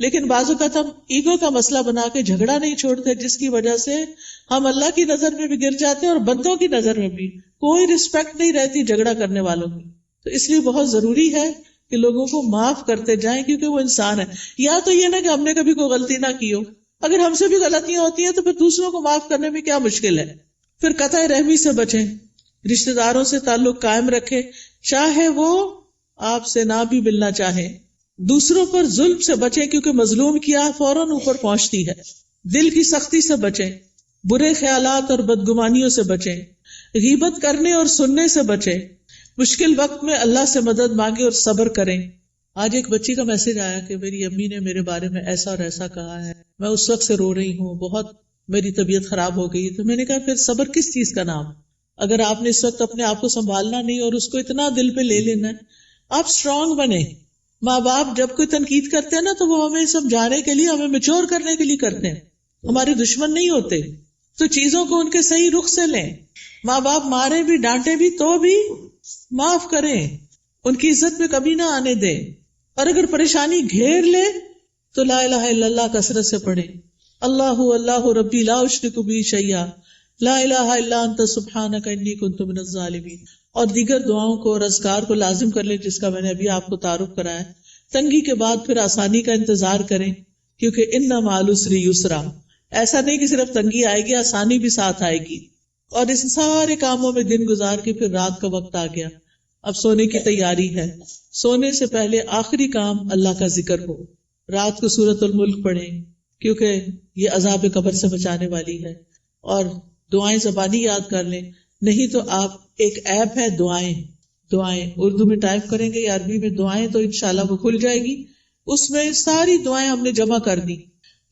لیکن بعض اوقات ہم ایگو کا مسئلہ بنا کے جھگڑا نہیں چھوڑتے، جس کی وجہ سے ہم اللہ کی نظر میں بھی گر جاتے ہیں اور بندوں کی نظر میں بھی. کوئی رسپیکٹ نہیں رہتی جھگڑا کرنے والوں کی. تو اس لیے بہت ضروری ہے کہ لوگوں کو معاف کرتے جائیں، کیونکہ وہ انسان ہے. یا تو یہ نہ کہ ہم نے کبھی کوئی غلطی نہ کی ہو، اگر ہم سے بھی غلطیاں ہوتی ہیں تو پھر دوسروں کو معاف کرنے میں کیا مشکل ہے. پھر قطع رحمی سے بچیں، رشتہ داروں سے تعلق قائم رکھیں، چاہے وہ آپ سے نہ بھی ملنا چاہیں. دوسروں پر ظلم سے بچیں، کیونکہ مظلوم کی آہ فوراً اوپر پہنچتی ہے. دل کی سختی سے بچیں، برے خیالات اور بدگمانیوں سے بچیں، غیبت کرنے اور سننے سے بچیں. مشکل وقت میں اللہ سے مدد مانگیں اور صبر کریں. آج ایک بچی کا میسج آیا کہ میری امی نے میرے بارے میں ایسا اور ایسا کہا ہے، میں اس وقت سے رو رہی ہوں، بہت میری طبیعت خراب ہو گئی. تو میں نے کہا پھر صبر کس چیز کا نام؟ اگر آپ نے اس وقت اپنے آپ کو سنبھالنا نہیں اور اس کو اتنا دل پہ لے لینا ہے، آپ اسٹرانگ بنیں. ماں باپ جب کوئی تنقید کرتے ہیں نا تو وہ ہمیں سمجھانے کے لیے، ہمیں میچور کرنے کے لیے کرتے ہیں، ہمارے دشمن نہیں ہوتے. تو چیزوں کو ان کے صحیح رخ سے لیں. ماں باپ مارے بھی ڈانٹے بھی تو بھی معاف کریں، ان کی عزت میں کمی نہ آنے دیں. اور اگر پریشانی گھیر لے تو لا الہ الا اللہ کثرت سے پڑھیں. اللہ اللہ ربی لا اشرک بہ شیئا لا الہ الا انت سبحانک انی کنت من الظالمین. اور دیگر دعاؤں کو اور اذکار کو لازم کر لیں، جس کا میں نے ابھی آپ کو تعارف کرایا. تنگی کے بعد پھر آسانی کا انتظار کریں، کیونکہ ان مع العسر یسرا. ایسا نہیں کہ صرف تنگی آئے گی، آسانی بھی ساتھ آئے گی. اور اس سارے کاموں میں دن گزار کے پھر رات کا وقت آ گیا، اب سونے کی تیاری ہے. سونے سے پہلے آخری کام اللہ کا ذکر ہو. رات کو سورۃ الملک پڑھیں، کیونکہ یہ عذاب قبر سے بچانے والی ہے. اور دعائیں زبانی یاد کر لیں، نہیں تو آپ ایک ایپ ہے دعائیں اردو میں ٹائپ کریں گے یا عربی میں دعائیں تو انشاءاللہ وہ کھل جائے گی. اس میں ساری دعائیں ہم نے جمع کر دی.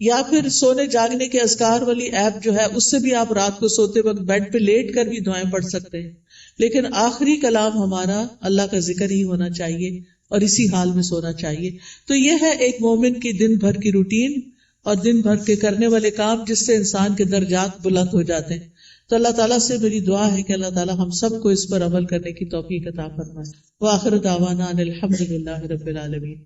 یا پھر سونے جاگنے کے اذکار والی ایپ جو ہے، اس سے بھی آپ رات کو سوتے وقت بیڈ پہ لیٹ کر بھی دعائیں پڑھ سکتے ہیں. لیکن آخری کلام ہمارا اللہ کا ذکر ہی ہونا چاہیے اور اسی حال میں سونا چاہیے. تو یہ ہے ایک مومن کی دن بھر کی روٹین اور دن بھر کے کرنے والے کام، جس سے انسان کے درجات بلند ہو جاتے ہیں. تو اللہ تعالیٰ سے میری دعا ہے کہ اللہ تعالیٰ ہم سب کو اس پر عمل کرنے کی توفیق عطا فرمائے. وآخر دعوانا ان الحمد للہ رب العالمین.